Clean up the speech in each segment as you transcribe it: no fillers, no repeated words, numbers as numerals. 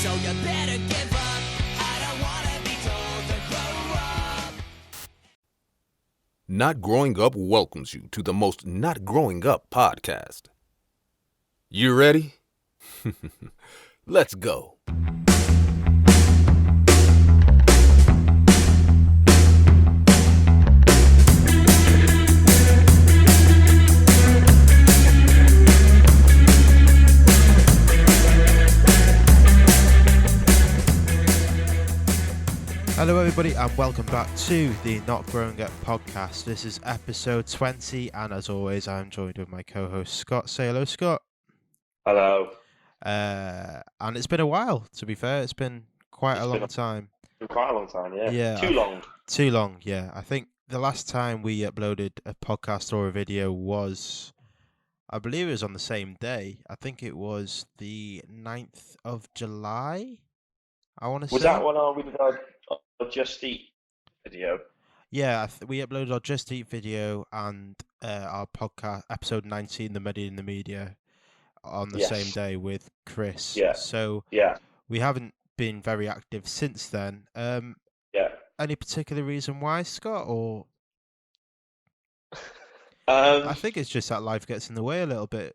so you better give up. I don't wanna be told to grow up. Not Growing Up welcomes you to the most Not Growing Up podcast. You ready? Let's go. Hello everybody and welcome back to the Not Growing Up podcast. This is episode 20 and as always I'm joined with my co-host Scott. Say hello, Scott. Hello. And it's been a while, to be fair. It's been quite a long time. Quite a long time, yeah. Yeah. Too long, yeah. I think the last time we uploaded a podcast or a video was, I believe it was on the same day. I think it was the 9th of July, I want to say. Was that one we did our Just Eat video? Yeah, we uploaded our Just Eat video and our podcast, episode 19, The Muddy in the Media, on the same day with Chris. Yeah. So Yeah. we haven't been very active since then. Yeah. Any particular reason why, Scott? Or I I think it's just that life gets in the way a little bit.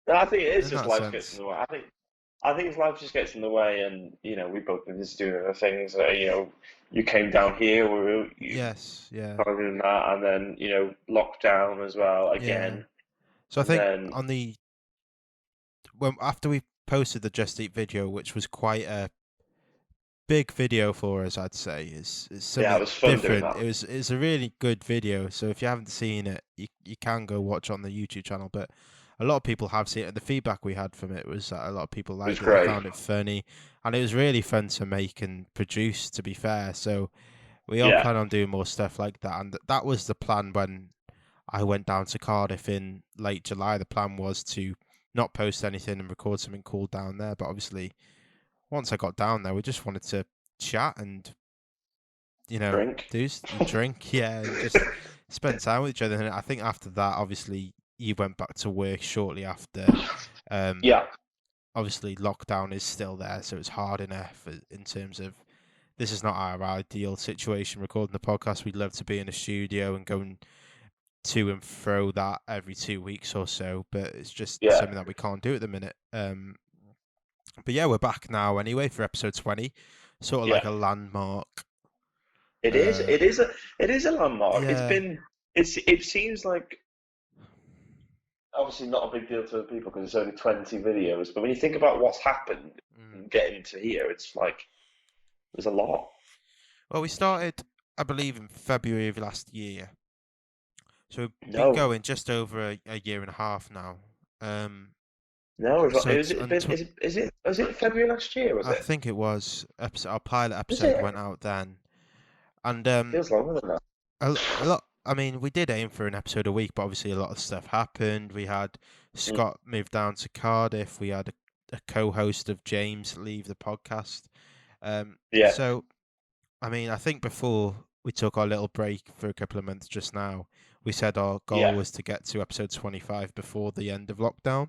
No, I think it is in just that life sense. gets in the way. I think life just gets in the way, and we both been just doing other things. You came down here, Yes, yeah. doing that, and then lockdown as well again. So I think then- on the after we posted the Just Eat video, which was quite a big video for us, I'd say, it's something it was fun doing different. that. It's a really good video. So if you haven't seen it, you can go watch on the YouTube channel. But a lot of people have seen it. The feedback we had from it was that a lot of people liked it. They great. found it funny, and it was really fun to make and produce. To be fair, so we all Yeah. plan on doing more stuff like that, and that was the plan when I went down to Cardiff in late July. The plan was to not post anything and record something cool down there. But obviously, once I got down there, we just wanted to chat and Drink. drink, yeah, and just spend time with each other. And I think after that, obviously, you went back to work shortly after. Yeah. Obviously, lockdown is still there, so it's hard enough in terms of this is not our ideal situation. Recording the podcast, we'd love to be in a studio and going to and fro that every 2 weeks or so, but it's just something that we can't do at the minute. But yeah, we're back now anyway for episode 20, sort of like a landmark. It is. It is a landmark. Yeah. It seems like obviously not a big deal to other people because it's only 20 videos. But when you think about what's happened and getting to here, it's like there's a lot. Well, we started, I believe, in February of last year, so we've been going just over a year and a half now. No, it's not. So Is it February last year? Was I it? think it was. Our pilot episode it? went out then, and Feels longer than that. a lot. I mean, we did aim for an episode a week, but obviously a lot of stuff happened. We had Scott move down to Cardiff. We had a co-host of James leave the podcast. Yeah. So, I mean, I think before we took our little break for a couple of months just now, we said our goal was to get to episode 25 before the end of lockdown.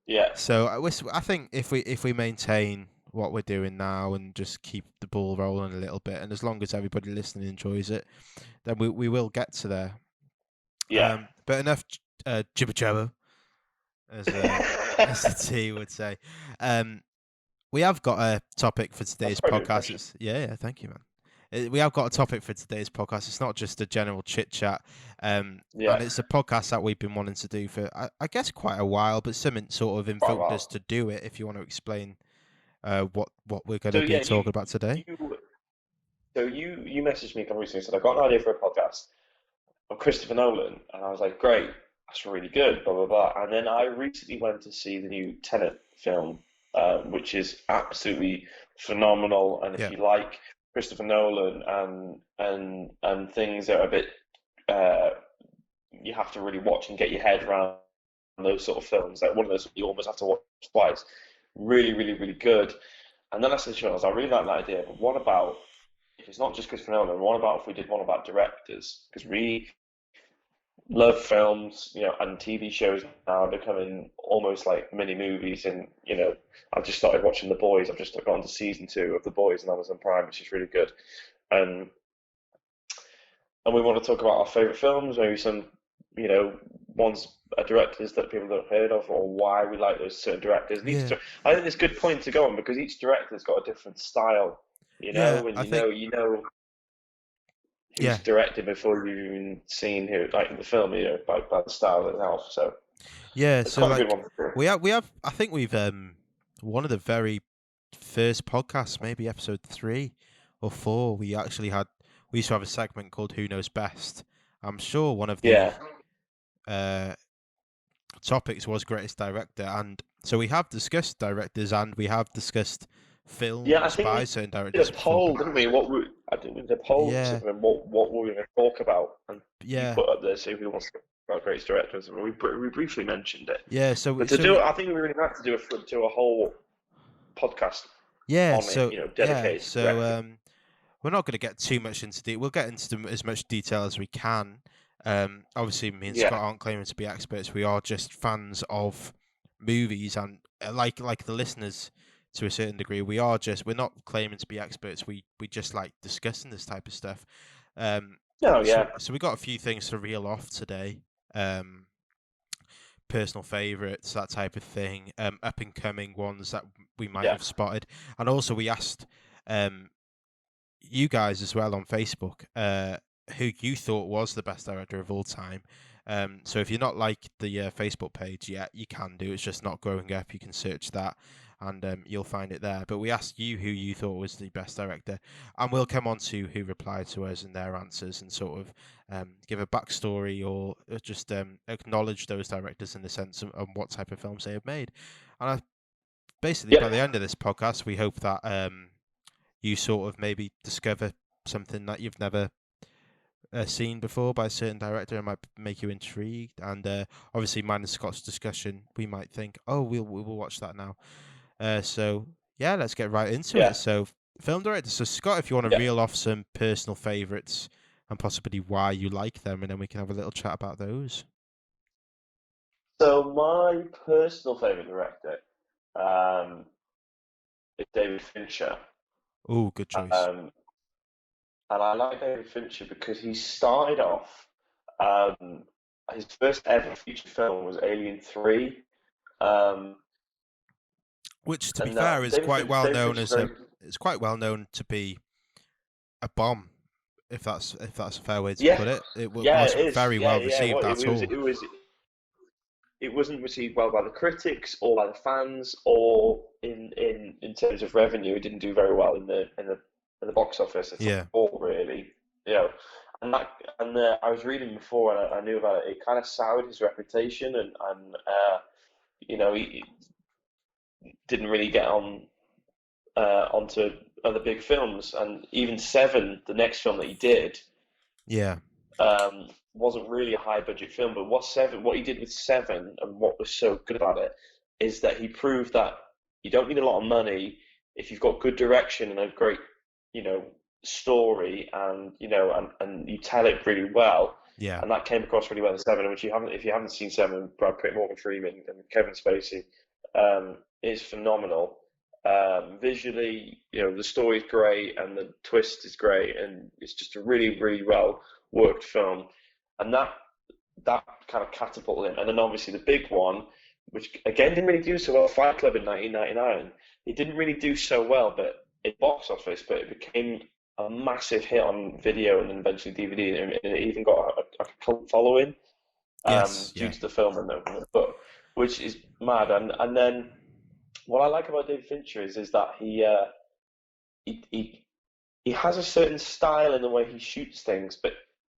Yeah. So I think if we maintain what we're doing now and just keep the ball rolling a little bit, and as long as everybody listening enjoys it, then we will get to there. Yeah. But enough jibber jabber, as the T would say. We have got a topic for today's podcast. Thank you, man. We have got a topic for today's podcast. It's not just a general chit chat. And it's a podcast that we've been wanting to do for, I guess, quite a while, but something sort of invoked us to do it. If you want to explain what we're going to be talking about today. You messaged me a couple weeks ago and said, I've got an idea for a podcast of Christopher Nolan. And I was like, great, that's really good, blah, blah, blah. And then I recently went to see the new Tenet film, which is absolutely phenomenal. And if you like Christopher Nolan and things that are a bit you have to really watch and get your head around those sort of films, like one of those you almost have to watch twice. Really, really, really good. And then I said to Sean, I really like that idea, but what about if it's not just Christopher Nolan, what about if we did one about directors? Because we love films, and TV shows now are becoming almost like mini movies. And I've just started watching The Boys. I've just got on to season 2 of The Boys on Amazon Prime, which is really good. And we want to talk about our favorite films, maybe some, ones directors that people don't have heard of, or why we like those certain directors. And Yeah, I think it's a good point to go on because each director's got a different style, yeah, and I think, who's yeah, directed before you've even seen who, like the film, by the style itself. So yeah. it's So quite a good like, one. To do. we have. I think we've one of the very first podcasts, maybe episode 3 or 4. We used to have a segment called "Who Knows Best." I'm sure one of the Yeah, uh topics was greatest director, and so we have discussed directors and we have discussed yeah. I films think by we certain did directors a before. poll, But didn't we? I think we did a poll or yeah, something. What were we going to talk about? And you yeah, put up there, so who wants to talk about greatest directors? And we briefly mentioned it. yeah. So But to so do we, it, I think we really have to do a whole podcast yeah, on it, so yeah, dedicated to so directing. we're not going to get too much into detail. We'll get into as much detail as we can. Obviously, me and Scott Yeah, aren't claiming to be experts. We are just fans of movies, and like the listeners to a certain degree, we're not claiming to be experts. We just like discussing this type of stuff. Um, no, so yeah, so we got a few things to reel off today. Um, Personal favorites, that type of thing. Up and coming ones that we might yeah, have spotted, and also we asked um you guys as well on Facebook, who you thought was the best director of all time. So if you're not like the Facebook page yet, you can do. It's just Not Growing Up. You can search that, and you'll find it there. But we asked you who you thought was the best director, and we'll come on to who replied to us and their answers, and sort of give a backstory or just acknowledge those directors in the sense of what type of films they have made. And basically, by yeah, the end of this podcast, we hope that you sort of maybe discover something that you've never seen before by a certain director and might make you intrigued. And obviously, mine and Scott's discussion, we might think, oh, we'll watch that now. So yeah, let's get right into yeah, it. So film director. So Scott, if you want to yeah. reel off some personal favorites and possibly why you like them, and then we can have a little chat about those. So my personal favorite director um, is David Fincher, Oh, good choice. um, and I like David Fincher because he started off. Um, his first ever feature film was Alien 3. Um, Which, to be and fair, is quite well David known Fincher's as a. very, It's quite well known to be a bomb, if that's a fair way to yeah, put it. It yeah, it wasn't is, very yeah, well yeah. received Well, at all. it wasn't received well by the critics or by the fans, or in terms of revenue, it didn't do very well in the box office at Yeah, all, really. You know, and that and I was reading before and I knew about it. It kind of soured his reputation, and he didn't really get onto other big films, and even Seven, the next film that he did, yeah, wasn't really a high budget film. But what he did with Seven, and what was so good about it, is that he proved that you don't need a lot of money if you've got good direction and a great, you know, story, and and you tell it really well. yeah, And that came across really well in Seven. Which if you haven't seen Seven, Brad Pitt, Morgan Freeman, and Kevin Spacey, is phenomenal. Visually, the story's great and the twist is great, and it's just a really, really well worked film. And that kind of catapulted him. And then obviously the big one, which again didn't really do so well, Fight Club in 1999. It didn't really do so well, but in box office, but it became a massive hit on video and then eventually DVD, and it even got a cult following yes, due yeah, to the film and the book, which is mad. And then what I like about David Fincher is that he he he has a certain style in the way he shoots things, but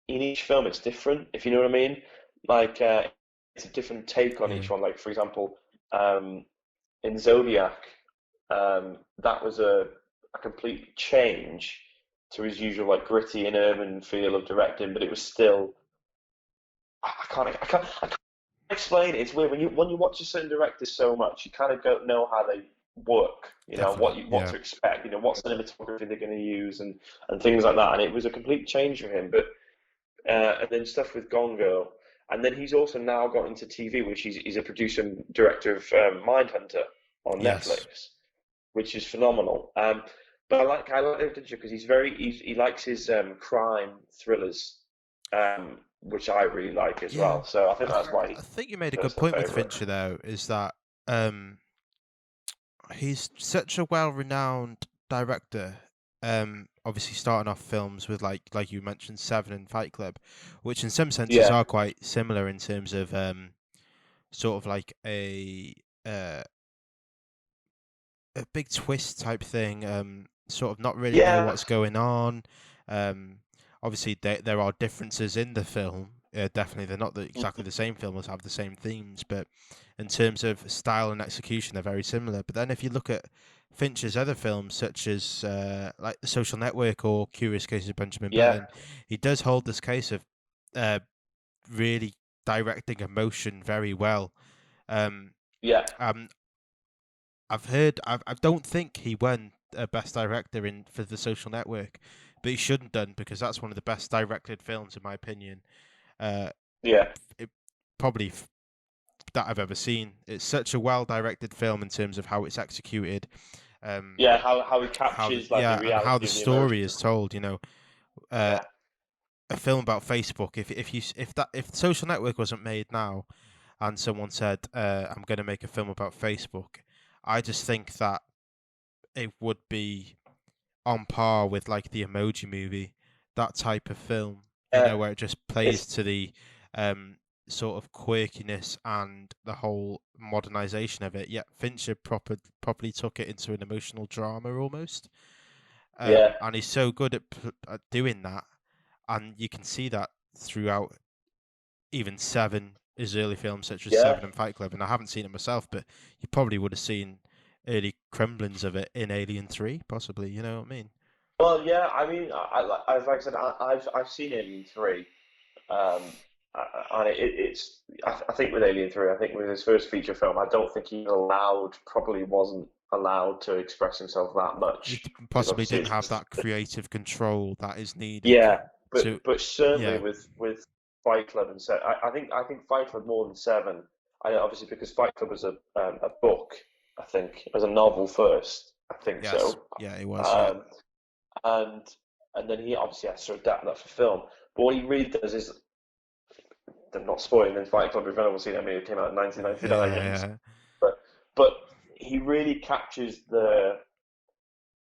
in each film it's different, if you know what I mean. Like it's a different take on yeah, each one. Like for example, um, in Zodiac, that was a complete change to his usual like gritty and urban feel of directing, but it was still I can't explain it. It's weird when you watch a certain director so much, you kind of don't know how they work. definitely, What yeah, to expect. What cinematography they're going to use and things like that. And it was a complete change for him. But and then stuff with Gone Girl. And then he's also now got into TV, which he's a producer and director of Mindhunter on Yes. Netflix, which is phenomenal. But I like David Fincher because he likes his crime thrillers, which I really like as Yeah. well. So I think that's why I think you made a good personal point with favourite. Fincher, though, is that he's such a well-renowned director. Obviously starting off films with like you mentioned, Seven and Fight Club, which in some senses Yeah, are quite similar in terms of sort of like a big twist type thing. Sort of not really know yeah, what's going on. Um, Obviously there are differences in the film. Definitely, they're not exactly the same films have the same themes, but in terms of style and execution, they're very similar. But then if you look at Fincher's other films, such as like The Social Network or Curious Case of Benjamin yeah, Button, he does hold this case of uh, really directing emotion very well. Um, yeah. um, I've heard. I don't think he won Best Director in for The Social Network, but he shouldn't done because that's one of the best directed films in my opinion. Uh, Yeah, it probably that I've ever seen. It's such a well directed film in terms of how it's executed. Um, yeah. How he how captures like the and how reality the of the story emotions. is told. Uh, Yeah, a film about Facebook. If Social Network wasn't made now, and someone said, "I'm going to make a film about Facebook," I just think that it would be on par with like the Emoji Movie, that type of film. yeah. Where it just plays It's to the um, sort of quirkiness and the whole modernization of it. Yet Fincher properly took it into an emotional drama almost, yeah, and he's so good at doing that, and you can see that throughout even Seven, his early films such as yeah. Seven and Fight Club. And I haven't seen it myself, but you probably would have seen early crumblings of it in Alien 3, possibly. You know what I mean? Well, yeah. I mean, like I said, I've seen Alien 3. And I think with Alien 3, I think with his first feature film, I don't think probably wasn't allowed to express himself that He much because possibly obviously didn't have that creative control that is needed yeah, to, but certainly yeah, with Fight Club and Seven, I think Fight Club more than Seven. I obviously because Fight Club was a book, I think, as a novel first, I think yes, so. yeah, it was, yeah, Um, and and then he obviously has to adapt that for film. But what he really does is they're not spoiling in Fight Club if anyone's seen it. I mean, it came out in yeah, 1999, yeah, but he really captures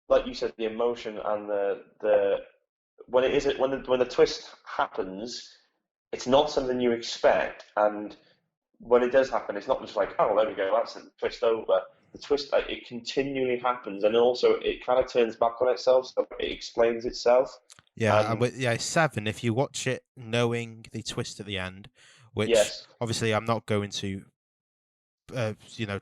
like you said, the emotion and the when it is when the twist happens, it's not something you expect, and when it does happen, it's not just like, oh, there we go, that's the twist over. The twist, like, it continually happens, and also it kind of turns back on itself, so it explains itself. yeah, and And with Seven, if you watch it knowing the twist at the end, which yes, obviously I'm not going to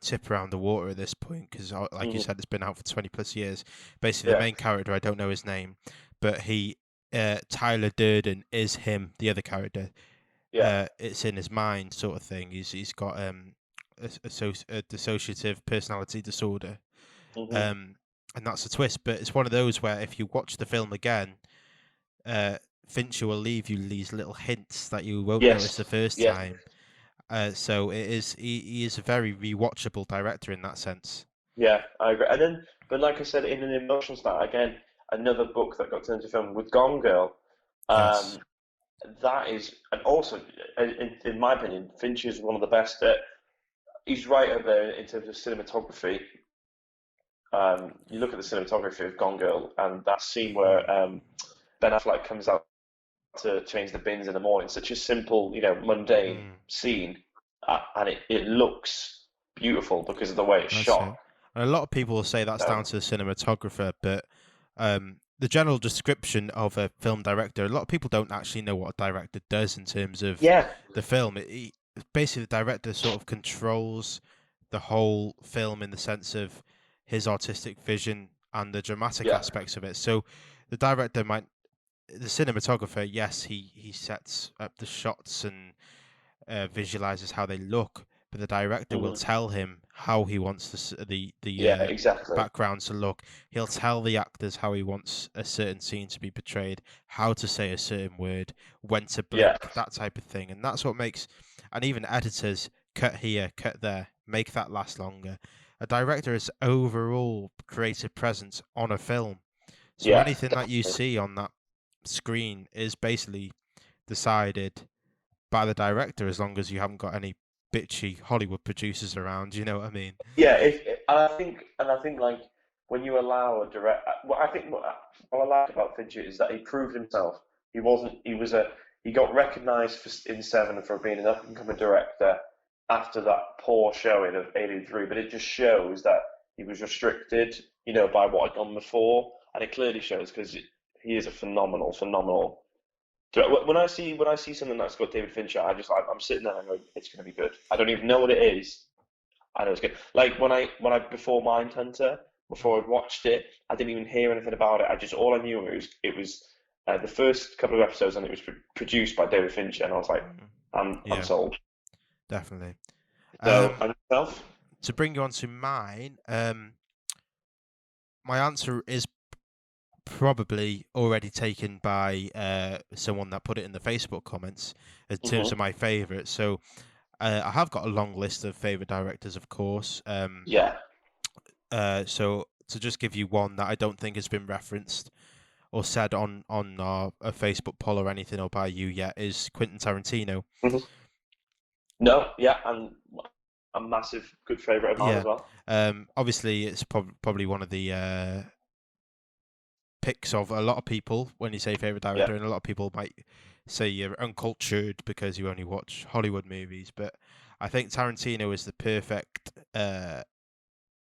tip around the water at this point because, like you mhm, said, it's been out for 20 plus years. Basically, the yeah, main character, I don't know his name, but Tyler Durden is him, the other character. yeah, It's in his mind, sort of thing. He's got a dissociative personality disorder, hmm, um, and that's a twist. But it's one of those where if you watch the film again, uh, Fincher will leave you these little hints that you won't notice the yes, first yes, time. So he is a very rewatchable director in that sense. yeah, I agree. And then, but like I said, in an emotional style, again, another book that got turned into film with Gone Girl. Yes. Um, that is, and also, in my opinion, Fincher is one of the best. He's right up there in terms of cinematography. You look at the cinematography of Gone Girl, and that scene Mm. where Ben Affleck comes out to change the bins in the morning, such a simple, mundane Mm. scene, and it looks beautiful because of the way it's That's shot. it. And a lot of people will say that's down Um, to the cinematographer, but the general description of a film director, a lot of people don't actually know what a director does in terms of yeah, the film. Basically, the director sort of controls the whole film in the sense of his artistic vision and the dramatic yeah, aspects of it. So the director might, the cinematographer, yes, he sets up the shots and visualizes how they look, but the director will mhm, tell him how he wants the Yeah, exactly. background to look. He'll tell the actors how he wants a certain scene to be portrayed, how to say a certain word, when to Yeah, blink, that type of thing. And that's what makes, and even editors, cut here, cut there, make that last longer. A director is overall creative presence on a film. So yeah, anything that you see on that screen is basically decided by the director, as long as you haven't got any bitchy Hollywood producers around. You know what I mean? yeah. And I think like when you allow a direct, what I think what I like about Fincher is that he proved himself. He wasn't. He got recognised in Seven for being an up and coming director after that poor showing of Alien Three. But it just shows that he was restricted, by what had gone before, and it clearly shows because he is a phenomenal. When I see something that's got David Fincher, I'm sitting there and I go, it's going to be good. I don't even know what it is. I know it's good. Like when I before Mindhunter, before I'd watched it, I didn't even hear anything about it. All I knew it was the first couple of episodes, and it was produced by David Fincher, and I was like, I'm Yeah, sold. definitely. So, Um, and yourself? to bring you on to mine, my answer is probably already taken by someone that put it in the Facebook comments in terms Hmm. of my favourites. So I have got a long list of favourite directors, of course. Yeah. So to just give you one that I don't think has been referenced or said on a Facebook poll or anything or by you yet is Quentin Tarantino. Hmm. No, yeah, and a massive good favorite of mine Yeah. as well. Obviously, it's probably one of the picks of a lot of people when you say favorite Yeah. director, and a lot of people might say you're uncultured because you only watch Hollywood movies. But I think Tarantino is the perfect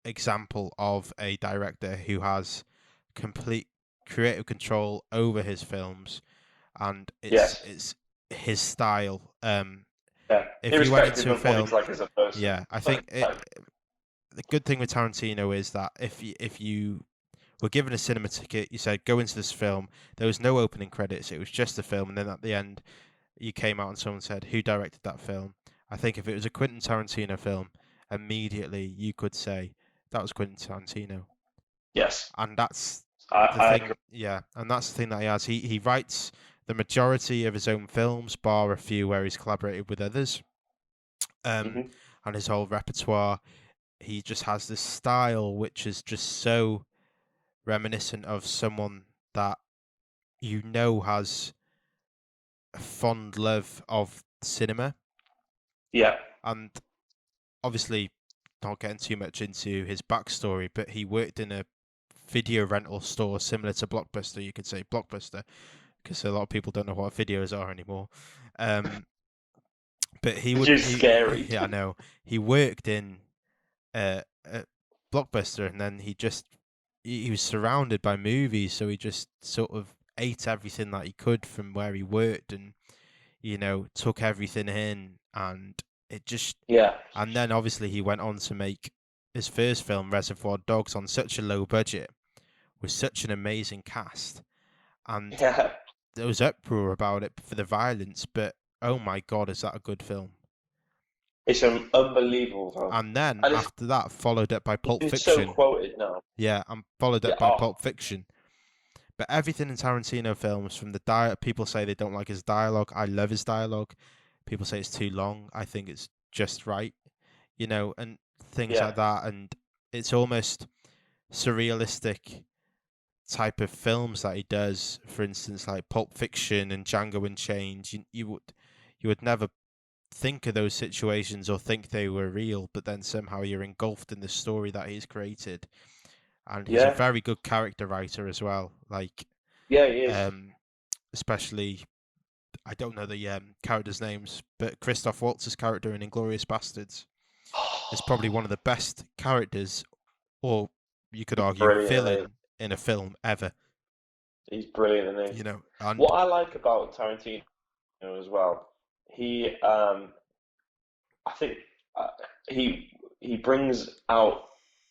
example of a director who has complete creative control over his films, and Yes. it's his style. Yeah. If you went Irrespective into a of what he's film, like as a person. yeah, I think Like, the good thing with Tarantino is that if you were given a cinema ticket, you said go into this film. There was no opening credits; it was just the film, and then at the end, you came out and someone said who directed that film. I think if it was a Quentin Tarantino film, immediately you could say that was Quentin Tarantino, yes, and that's the I agree. thing. Yeah, and that's the thing that he has. He writes the majority of his own films, bar a few where he's collaborated with others. Hmm. And his whole repertoire. He just has this style which is just so reminiscent of someone that has a fond love of cinema. Yeah. And obviously, not getting too much into his backstory, but he worked in a video rental store similar to Blockbuster. You could say Blockbuster, because a lot of people don't know what videos are anymore. Um, but he Which would, is scary. yeah, I know. He worked in a Blockbuster, and then he was surrounded by movies, so he just sort of ate everything that he could from where he worked, and took everything in, and it just Yeah. and then obviously he went on to make his first film, Reservoir Dogs, on such a low budget with such an amazing cast, and Yeah. there was uproar about it for the violence, but oh my god, is that a good film? It's an unbelievable film. And then And after that, followed up by Pulp it's so Fiction. quoted now. Yeah, and followed Yeah. up by Oh, Pulp Fiction. But everything in Tarantino films, from the people say they don't like his dialogue. I love his dialogue. People say it's too long. I think it's just right, and things yeah. like that. And it's almost surrealistic type of films that he does. For instance, like Pulp Fiction and Django Unchained. You would never think of those situations or think they were real, but then somehow you're engulfed in the story that he's created. And he's a Yeah. very good character writer as well. Like, Yeah, he is. especially, I don't know the characters' names, but Christoph Waltz's character in Inglorious Bastards is probably one of the best characters, or you could argue Brilliant, isn't villain in a film ever. he? He's brilliant, isn't he? And What I like about Tarantino as well, I think uh, he brings out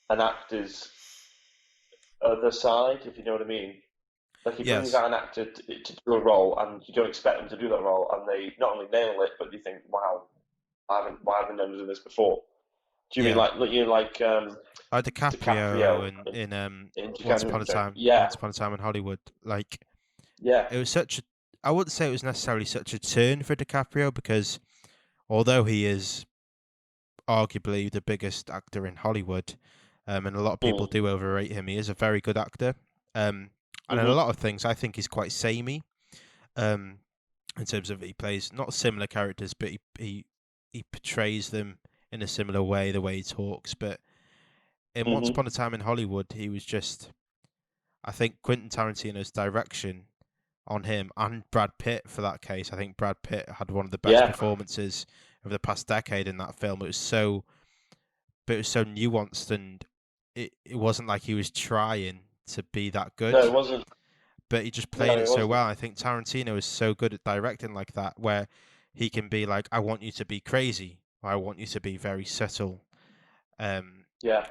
an actor's other side, if you know what I mean. Like he brings yes, out an actor to do a role, and you don't expect them to do that role, and they not only nail it, but you think, "Wow, why haven't I done this before?" Do you mean Yeah. like DiCaprio DiCaprio in in Django Unchained? Yeah, Once Upon a Time in Hollywood. Like yeah. it was such a I wouldn't say it was necessarily such a turn for DiCaprio because although he is arguably the biggest actor in Hollywood, and a lot of people Mm. do overrate him, he is a very good actor. And in a Hmm. lot of things, I think he's quite samey. Um, in terms of he plays not similar characters, but he portrays them in a similar way, the way he talks. But in Once Hmm. Upon a Time in Hollywood, he was just, I think Quentin Tarantino's direction on him and Brad Pitt for that case. I think Brad Pitt had one of the best Yeah. performances of the past decade in that film. But it was so nuanced and it wasn't like he was trying to be that No, it good, wasn't. but he just No, played it it so wasn't. well. I think Tarantino is so good at directing like that, where he can be like, "I want you to be crazy," or "I want you to be very subtle." Um, Yeah.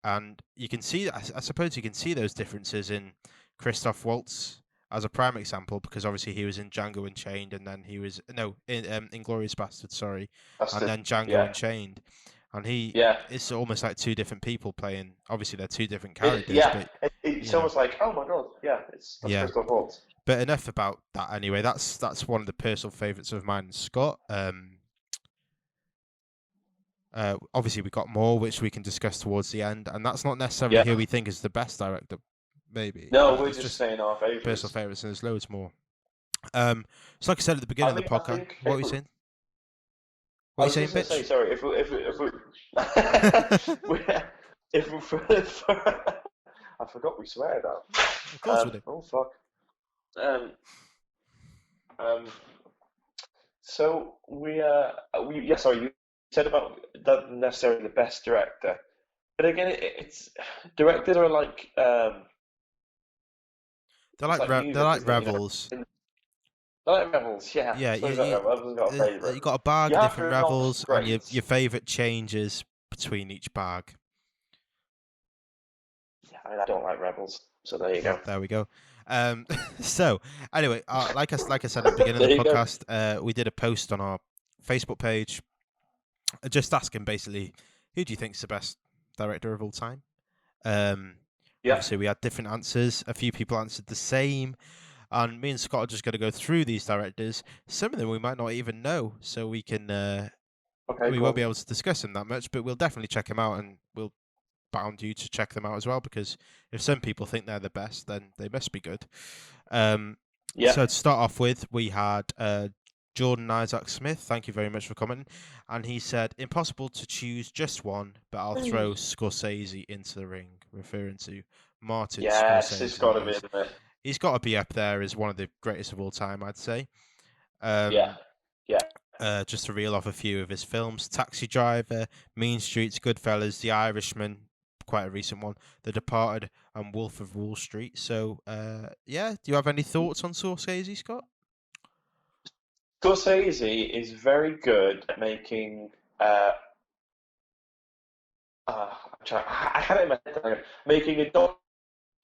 and you can see. I suppose you can see those differences in Christoph Waltz as a prime example, because obviously he was in Django Unchained, and then he was no in Inglorious Bastard, sorry, That's and the. then Django Yeah. Unchained, and he. Yeah. It's almost like two different people playing. Obviously, they're two different It, characters, yeah. but It's you know, almost like, oh my God, yeah, that's yeah. Christoph Waltz. But enough about that anyway. That's one of the personal favourites of mine and Scott. Obviously we got more which we can discuss towards the end, and that's not necessarily Yeah. who we think is the best director. Maybe No, we're it's just just saying our personal favorites. favourites, and there's loads more. So like I said at the I beginning of the think. I podcast, think what were if you we, saying? What I are you was saying, just gonna say, bitch? sorry, we, if we, I forgot we swear now. Of course we do. Oh fuck. Um, um, so yeah, sorry, you said about not necessarily the best director, but again, it's directors are like it's like They're music, like isn't it? rebels. In, they're like Rebels, yeah. Yeah, So exactly, Rebels got a you favorite. got a bag You of have different your not rebels, and great. your favorite changes between each bag. Yeah, I don't like Rebels, so there you Well, go. there we go. So anyway, like I said at the beginning of There the you go. podcast, we did a post on our Facebook page, just asking basically, who do you think's the best director of all time? Um, Yeah. Obviously we had different answers. A few people answered the same, and me and Scott are just going to go through these directors. Some of them we might not even know, so we can Okay, we won't be cool. able to discuss them that much, but we'll definitely check them out, and we'll bound you to check them out as well, because if some people think they're the best, then they must be good. Yeah. So to start off with, we had Jordan Isaac Smith. Thank you very much for commenting. And he said, impossible to choose just one, but I'll throw Scorsese into the ring, referring to Martin Yes, it's got to Scorsese. be, isn't it? He's got to be up there as one of the greatest of all time, I'd say. Yeah. Yeah. Just to reel off a few of his films: Taxi Driver, Mean Streets, Goodfellas, The Irishman, quite a recent one, The Departed, and Wolf of Wall Street. So, yeah, do you have any thoughts on Scorsese, Scott? Scorsese is very good at making. I had it in my head. Making a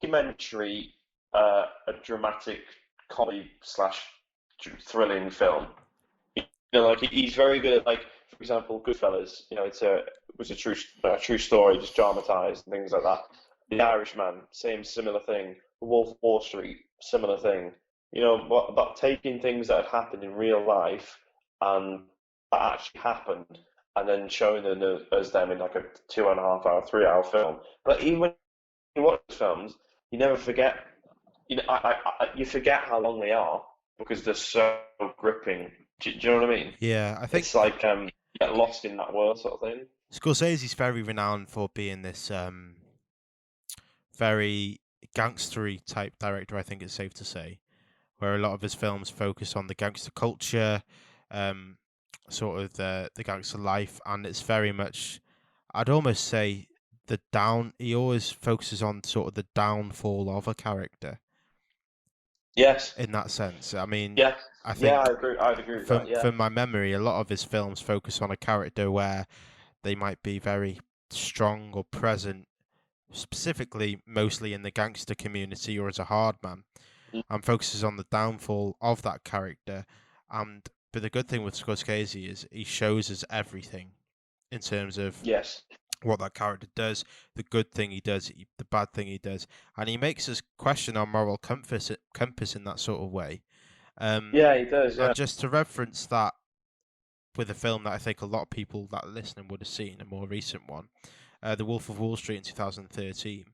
documentary, a dramatic comedy slash thrilling film. Like he's very good at, like, for example, Goodfellas. Was a true story, just dramatized and things like that. The Irishman, similar thing. The Wolf of Wall Street, similar thing. What about taking things that had happened in real life and that actually happened, and then showing them as them in like a 2.5 hour, 3 hour film. But even when you watch films, you never forget. You forget how long they are because they're so gripping. Do you know what I mean? Yeah, I think It's like you get lost in that world, sort of thing. Scorsese's very renowned for being this very gangstery type director, I think it's safe to say, where a lot of his films focus on the gangster culture, um, sort of the gangster life, and it's very much, I'd almost say, he always focuses on sort of the downfall of a character Yes. in that sense. I mean, Yeah. I Yeah, think I agree. I'd agree with that. Yeah. from my memory, a lot of his films focus on a character where they might be very strong or present, specifically mostly in the gangster community or as a hard man, Mm. and focuses on the downfall of that character. But the good thing with Scorsese is he shows us everything. in terms of Yes. what that character does, the good thing he does, the bad thing he does, and he makes us question our moral compass in that sort of way. Yeah, he does. Yeah. And just to reference that with a film that I think a lot of people that are listening would have seen, a more recent one, The Wolf of Wall Street in 2013.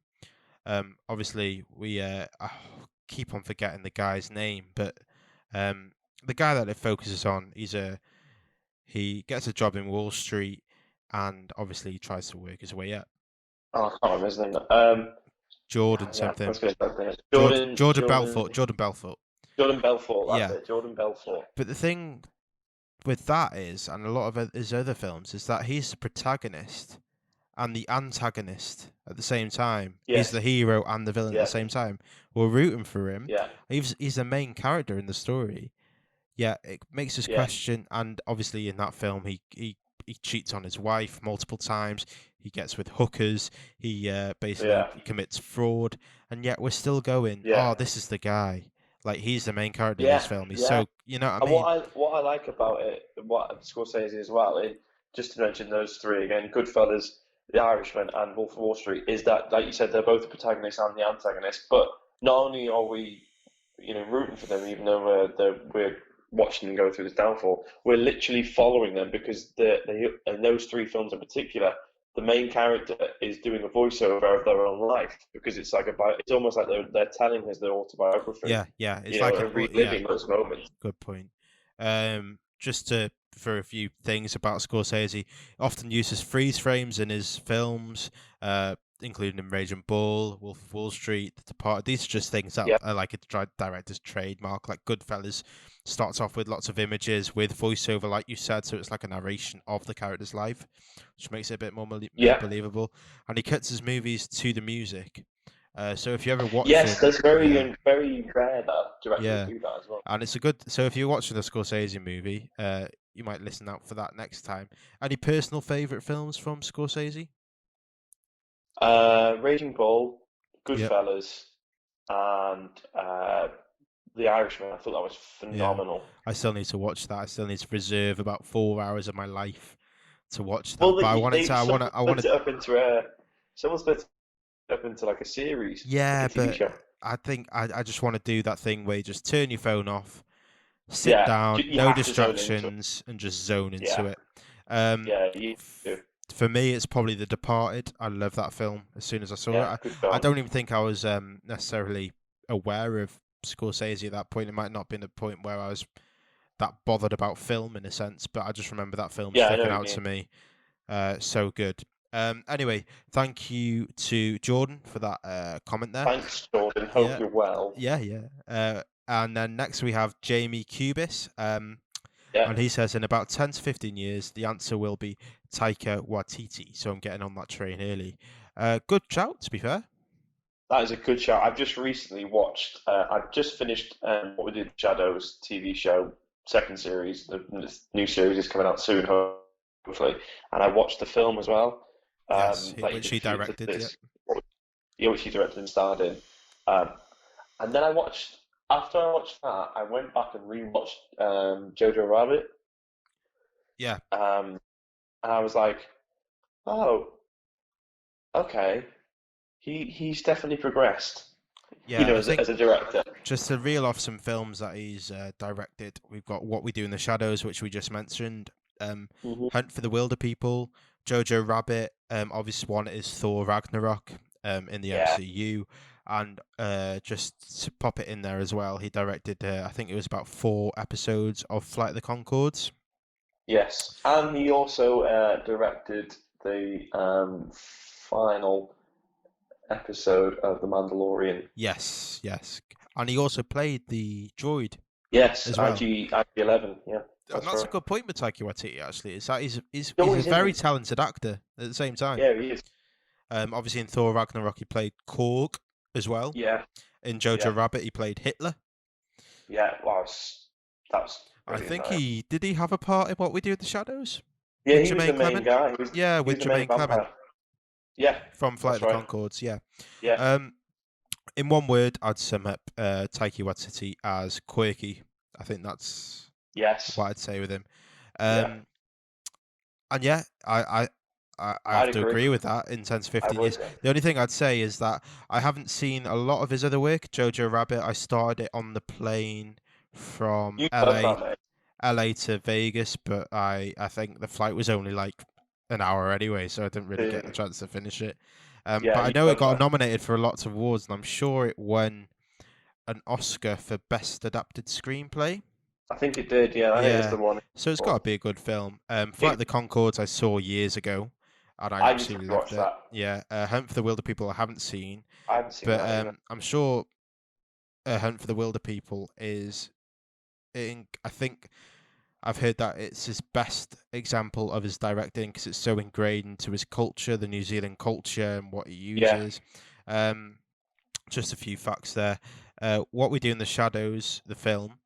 Obviously, we I keep on forgetting the guy's name, but the guy that it focuses on, he gets a job in Wall Street, and obviously he tries to work his way up. Oh, I can't remember his name. Jordan Yeah, something. let's go back there. Jordan Belfort. Jordan Belfort. Jordan Belfort. That's Yeah. it. Jordan Belfort. But the thing with that is, and a lot of his other films, is that he's the protagonist and the antagonist at the same time. Yes. He's the hero and the villain at Yeah. the same time. We're rooting for him. Yeah. He's the main character in the story. Yeah, it makes us Yeah. question. And obviously, in that film, he cheats on his wife multiple times. He gets with hookers. He basically Yeah. commits fraud, and yet we're still going. Yeah. Oh, this is the guy. Like he's the main character in Yeah, this film. He's yeah. so you know what I And mean. what I like about it, what Scorsese as well, just to mention those three again, Goodfellas, The Irishman, and Wolf of Wall Street, is that, like you said, they're both the protagonist and the antagonist. But not only are we, rooting for them, even though we're watching them go through this downfall, we're literally following them because they in those three films in particular, the main character is doing a voiceover of their own life because it's like it's almost like they're telling us their autobiography. Yeah. It's You like know, and reliving those moments. Good point. Just for a few things about Scorsese, often uses freeze frames in his films, including in Raging Bull, Wolf of Wall Street, The Departed. These are just things that Yeah. are like a director's trademark. Like Goodfellas starts off with lots of images with voiceover, like you said, so it's like a narration of the character's life, which makes it a bit more Yeah. believable. And he cuts his movies to the music. So if you ever watch Yes, him, that's very yeah. very rare that directors Yeah. do that as well. And it's a good. So if you're watching a Scorsese movie, you might listen out for that next time. Any personal favorite films from Scorsese? Raging Bull, Goodfellas, and The Irishman. I thought that was phenomenal. I still need to watch that. I still need to reserve about 4 hours of my life to watch that. Well, But I want it to. I want split to. it up into someone split it up into like a series. Yeah, like a TV but show. I think I just want to do that thing where you just turn your phone off, sit Yeah, down, you no have to zone into it. distractions, and just zone into Yeah. it. Yeah, you do. For me, it's probably The Departed. I love that film. As soon as I saw Yeah, it, good I film. don't even think I was necessarily aware of Scorsese at that point. It might not have been a point where I was that bothered about film in a sense, but I just remember that film Yeah, I know sticking what you out to me. So good. Anyway, thank you to Jordan for that comment there. Thanks, Jordan. Hope Yeah. you're well. Yeah. And then next we have Jamie Cubis. Yeah. And he says in about 10 to 15 years, the answer will be Taika Waititi. So I'm getting on that train early. Good shout, to be fair. That is a good show. I've just recently watched. I've just finished What We Did in the Shadows TV show, second series. The new series is coming out soon, hopefully. And I watched the film as well. Yes, like which he the- directed, this- Yeah, which he directed and starred in. And then after I watched that, I went back and rewatched Jojo Rabbit. Yeah. And I was like, oh, okay. He's definitely progressed. Yeah, I as think a director. just to reel off some films that he's directed, we've got What We Do in the Shadows, which we just mentioned, Mhm. Hunt for the Wilder People, Jojo Rabbit, obvious one is Thor Ragnarok in the Yeah. MCU, and just to pop it in there as well, he directed, I think it was about 4 episodes of Flight of the Conchords. Yes, and he also directed the final episode of The Mandalorian. Yes, and he also played the droid. Yes, As well. IG-11. Yeah, And that's right. a good point with Taika Waititi, actually. Is that he's No, a he's very in- talented actor at the same time. Yeah, he is. Obviously in Thor Ragnarok he played Korg as well. Yeah, In Jojo Yeah. Rabbit he played Hitler. yeah. Wow, that's. I brilliant, think that. did he have a part in What We Do in the Shadows? Yeah, with he was Jermaine the main Clement? guy. He was, Yeah, he with was the main Jermaine Clement vampire. Yeah, from Flight that's of the right. Conchords. Yeah. yeah. In one word, I'd sum up Taika Waititi as quirky. I think that's Yes. what I'd say with him. Yeah. And yeah, I have I'd to agree. agree with that in 10 to I 15 would. years. The only thing I'd say is that I haven't seen a lot of his other work. Jojo Rabbit, I started it on the plane from You love that, mate. LA to Vegas, but I think the flight was only like an hour anyway, so I didn't really get the The- chance to finish it. yeah, But I you know it love got that. nominated for lots of awards, and I'm sure it won an Oscar for Best Adapted Screenplay. I think it did. Yeah, I think it's Yeah, the one. so it's got to be a good film. Flight It, of the Conchords I saw years ago, and I I need to absolutely watch loved it. that. Yeah, Hunt for the Wilder People I haven't seen, I haven't seen but that either. I'm sure Hunt for the Wilder People is. I think I've heard that it's his best example of his directing because it's so ingrained into his culture, the New Zealand culture, and what he Yeah. uses. Just a few facts there. What We Do in the Shadows, the film,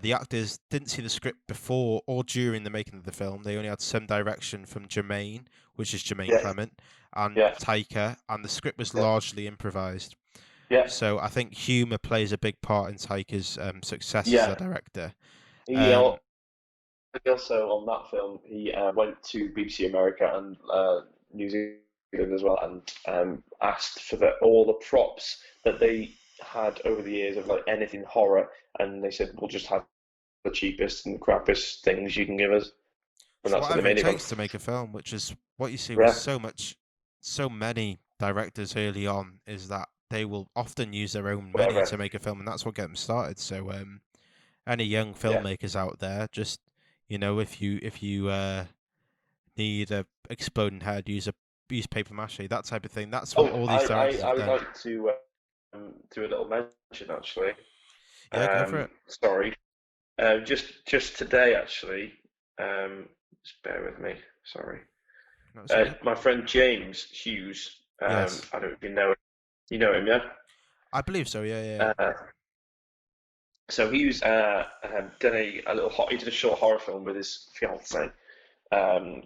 the actors didn't see the script before or during the making of the film. They only had some direction from Jermaine, which is Jermaine Yeah. Clement, and Yeah. Taika, and the script was Yeah. largely improvised. Yeah. So I think humour plays a big part in Taika's success as Yeah. a director. He Um, also on that film he went to BBC America and New Zealand as well and asked for all the props that they had over the years of like anything horror, and they said we'll just have the cheapest and crappiest things you can give us, and So that's what they whatever it made it on. takes to make a film, which is what you see with Yeah. so many directors early on, is that they will often use their own money Whatever. to make a film, and that's what gets them started. So any young Yeah. filmmakers out there, just if you need a exploding head, use paper mache, that type of thing. That's what Oh, all these directors I have would done. like to do a little mention actually. Yeah, go for it. Sorry. Just today actually. Just bear with me. Sorry. No, it's okay. My friend James Hughes. Yes. I don't know if you know him. You know him, yeah? I believe so. Yeah. So he was done a little he did a short horror film with his fiance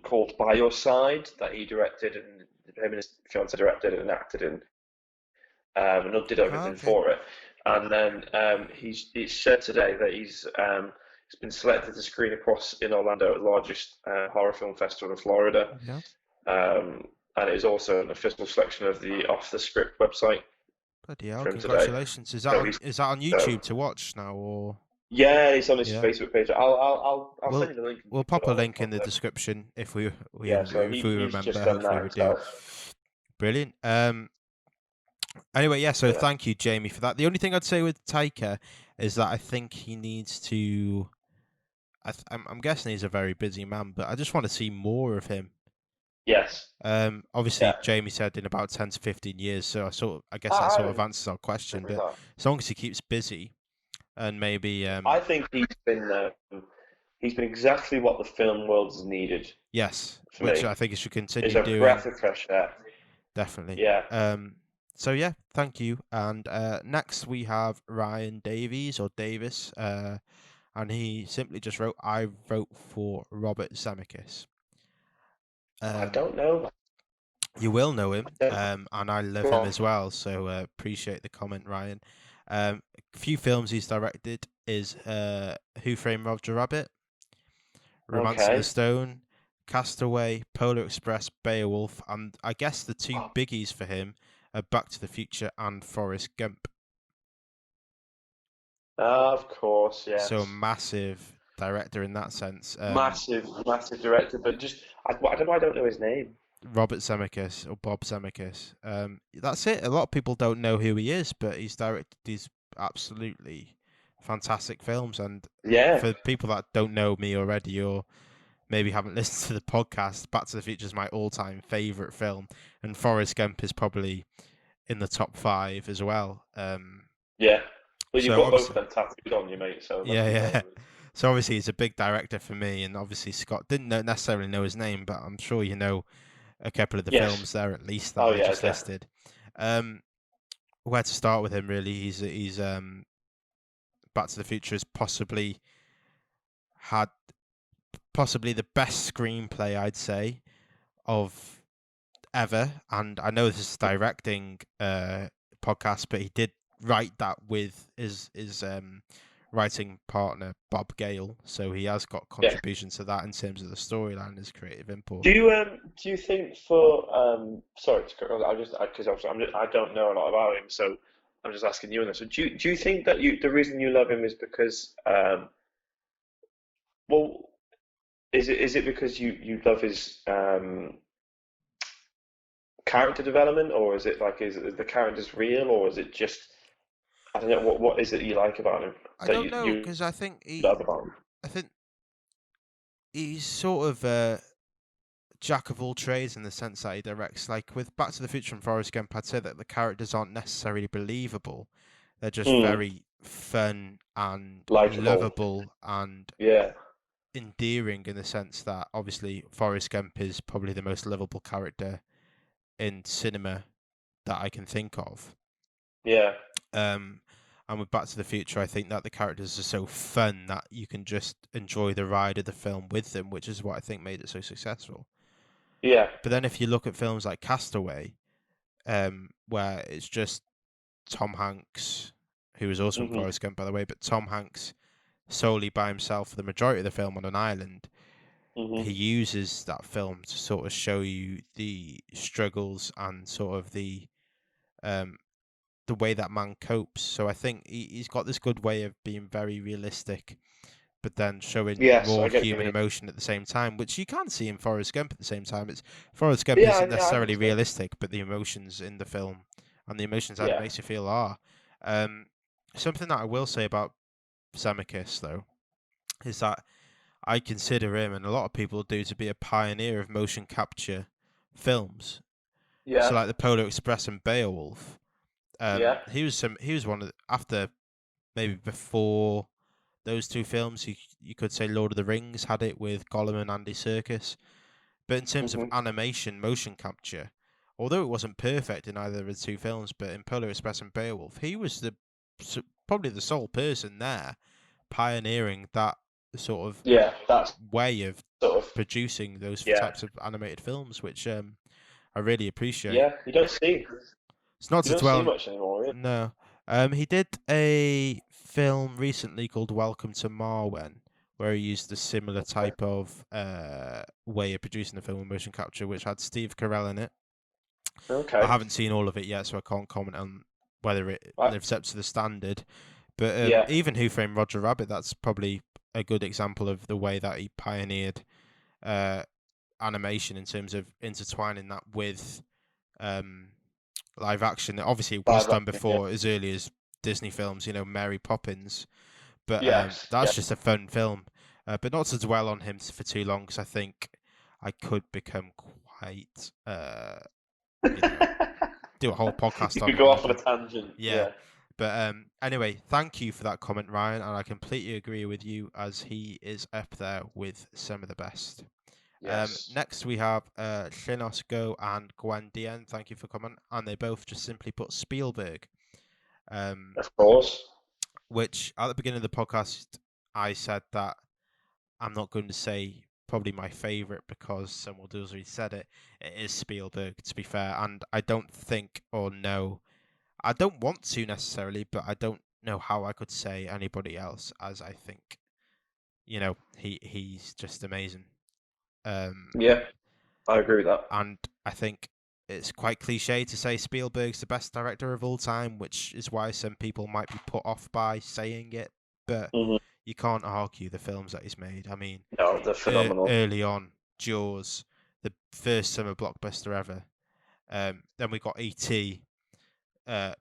called By Your Side that he directed, and him and his fiance directed and acted in, and did everything Okay. for it. And then he said today that he's been selected to screen across in Orlando, the largest horror film festival in Florida. Yeah. And it is also an official selection of the Off the Script website Bloody hell! from today. Congratulations. Is that So on, he's is that on YouTube to watch now, or? yeah, it's on his Yeah. Facebook page. I'll We'll send you the link. we'll pop a link in the description if we Yeah, so if we he's remember. just done Hopefully that we do. himself. Brilliant. Anyway, yeah. So Yeah. thank you, Jamie, for that. The only thing I'd say with Taika is that I think he needs to. I'm guessing he's a very busy man, but I just want to see more of him. Yes. Obviously, Yeah. Jamie said in about 10 to 15 years, so I guess that sort of I answers our question. agree But with that. as long as he keeps busy and maybe I think he's been exactly what the film world has needed yes, for which me. I think he should It's continue a doing. breath of fresh air. Definitely. Yeah. So yeah, thank you. And next we have Ryan Davies or Davis, and he simply just wrote, "I vote for Robert Zemeckis." I don't know. You will know him, I don't- and I love Go him on. as well. So appreciate the comment, Ryan. A few films he's directed is Who Framed Roger Rabbit, Romance in Okay. the Stone, Castaway, Polar Express, Beowulf, and I guess the two Oh. biggies for him are Back to the Future and Forrest Gump. Of course, yes. So a massive director in that sense. Massive director, but just I don't know. I don't know his name. Robert Zemeckis or Bob Zemeckis. That's it. A lot of people don't know who he is, but he's directed these absolutely fantastic films. And Yeah. for people that don't know me already, or maybe haven't listened to the podcast, Back to the Future is my all-time favorite film, and Forrest Gump is probably in the top 5 as well. Yeah. Well, you've So got both obviously- of them tattooed on you, mate. So Yeah. So obviously he's a big director for me, and obviously Scott didn't necessarily know his name, but I'm sure you know a couple of the Yes. films there at least that Oh, I yeah, just yeah. listed. Where to start with him really? He's Back to the Future has possibly the best screenplay I'd say of ever, and I know this is directing podcast, but he did write that with his writing partner Bob Gale, so he has got Yeah. contribution to that in terms of the storyline and his creative input. Do you think for sorry, because I don't know a lot about him, so I'm just asking you on this. So do you think that the reason you love him is because well, is it because you love his character development, or is it like is the characters real, or is it just I don't know what is it you like about him I that don't know you because I think love about him? he's sort of a jack of all trades in the sense that he directs. Like with Back to the Future and Forrest Gump, I'd say that the characters aren't necessarily believable. They're just Mm, very fun and likable. lovable and Yeah. endearing in the sense that obviously Forrest Gump is probably the most lovable character in cinema that I can think of. Yeah. And with Back to the Future, I think that the characters are so fun that you can just enjoy the ride of the film with them, which is what I think made it so successful. Yeah. But then if you look at films like Castaway, where it's just Tom Hanks, who was also in Hmm. Forrest Gump, by the way, but Tom Hanks solely by himself for the majority of the film on an island, Hmm. he uses that film to sort of show you the struggles and sort of the way that man copes. So I think he's got this good way of being very realistic, but then showing Yes, raw I get what you human mean. emotion at the same time, which you can see in Forrest Gump at the same time. It's Forrest Gump Yeah, isn't yeah, I necessarily think so. realistic, but the emotions in the film and the emotions that it Yeah. makes you feel are. Something that I will say about Zemeckis though is that I consider him, and a lot of people do, to be a pioneer of motion capture films. So Yeah. like the Polar Express and Beowulf. Yeah. He was one of after maybe before those two films. You could say Lord of the Rings had it with Gollum and Andy Serkis, but in terms of Hmm. animation, motion capture, although it wasn't perfect in either of the two films, but in Polar Express and Beowulf, he was probably the sole person there pioneering that sort of Yeah. That's way of sort of producing those yeah. types of animated films, which I really appreciate. Yeah. It's not You to don't see dwell. much anymore, really. No. He did a film recently called Welcome to Marwen, where he used a similar type of way of producing the film with motion capture, which had Steve Carell in it. I Okay. haven't seen all of it yet, so I can't comment on whether it Right. lives up to the standard. But Yeah. even Who Framed Roger Rabbit, that's probably a good example of the way that he pioneered animation in terms of intertwining that with live action. Obviously, it was Live done action, yeah. before as early as Disney films, Mary Poppins. But Yes. that's Yeah. just a fun film. But not to dwell on him for too long, because I think I could become quite, do a whole podcast You on could him. go I off on a think. tangent. Yeah. Yeah. But anyway, thank you for that comment, Ryan, and I completely agree with you, as he is up there with some of the best. Yes. Next we have Shinos Go and Gwen Dien. Thank you for coming, and they both just simply put Spielberg. Of course. Which at the beginning of the podcast I said that I'm not going to say probably my favorite because someone else already said it. It is Spielberg, to be fair, and I don't think or know. I don't want to necessarily, but I don't know how I could say anybody else, as I think, he's just amazing. Yeah. I agree with that. And I think it's quite cliche to say Spielberg's the best director of all time, which is why some people might be put off by saying it, but Hmm. you can't argue the films that he's made. I mean, No, they're phenomenal. early on, Jaws, the first summer blockbuster ever. Then we got E.T.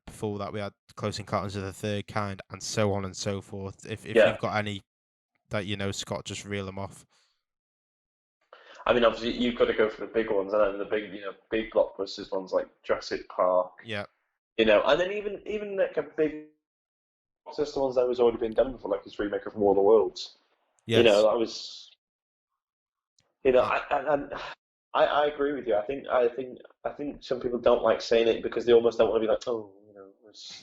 Before that, we had Close Encounters of the Third Kind, and so on and so forth. If Yeah. you've got any that Scott, just reel them off. I mean, obviously, you've got to go for the big ones, and then the big blockbusters ones like Jurassic Park, Yeah, and then even like a big blockbuster ones that was already been done before, like his remake of War of the Worlds. yes. That was, Uh, I agree with you. I think some people don't like saying it because they almost don't want to be like, oh,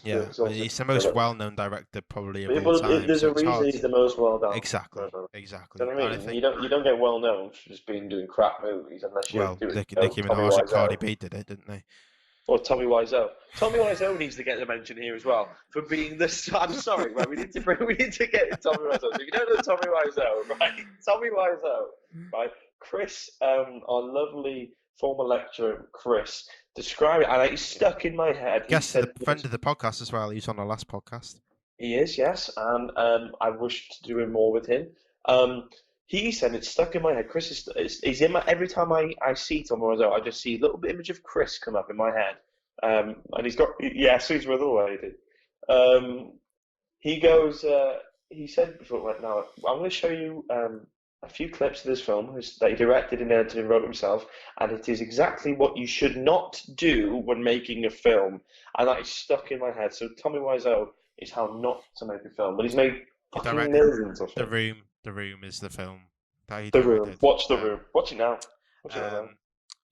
Yeah, it's also he's the most well-known director probably of all Well, time. there's so a it's reason hard. he's the most well known. Exactly, Do exactly. you know what I And I mean? think, You don't get well known for just being doing crap movies unless you well, do it. Nicki Tommy Minaj and Cardi Wiseau. B did it, didn't they? Or Tommy Wiseau. Tommy Wiseau needs to get a mention here as well for being the. I'm sorry, right? We need to get Tommy Wiseau. So if you don't know Tommy Wiseau, right? Tommy Wiseau, right? Chris, our lovely former lecturer, Chris, described it, and it's stuck in my head. He Guest said the friend of the podcast as well. He's on our last podcast. he is, yes, and I wish to do more with him. He said it's stuck in my head. Chris is in my every time I see Tom Wiseau, I just see a little bit image of Chris come up in my head. And he's got Sue's Weather Lady. He goes. He said before, like, now I'm going to show you a few clips of this film that he directed and edited and wrote himself, and it is exactly what you should not do when making a film, and that is stuck in my head. So Tommy Wiseau is how not to make a film, but he's made He fucking directed millions of The films. Room. The Room is the film that he The Room. directed. Watch The Room. Watch it now. Watch it now.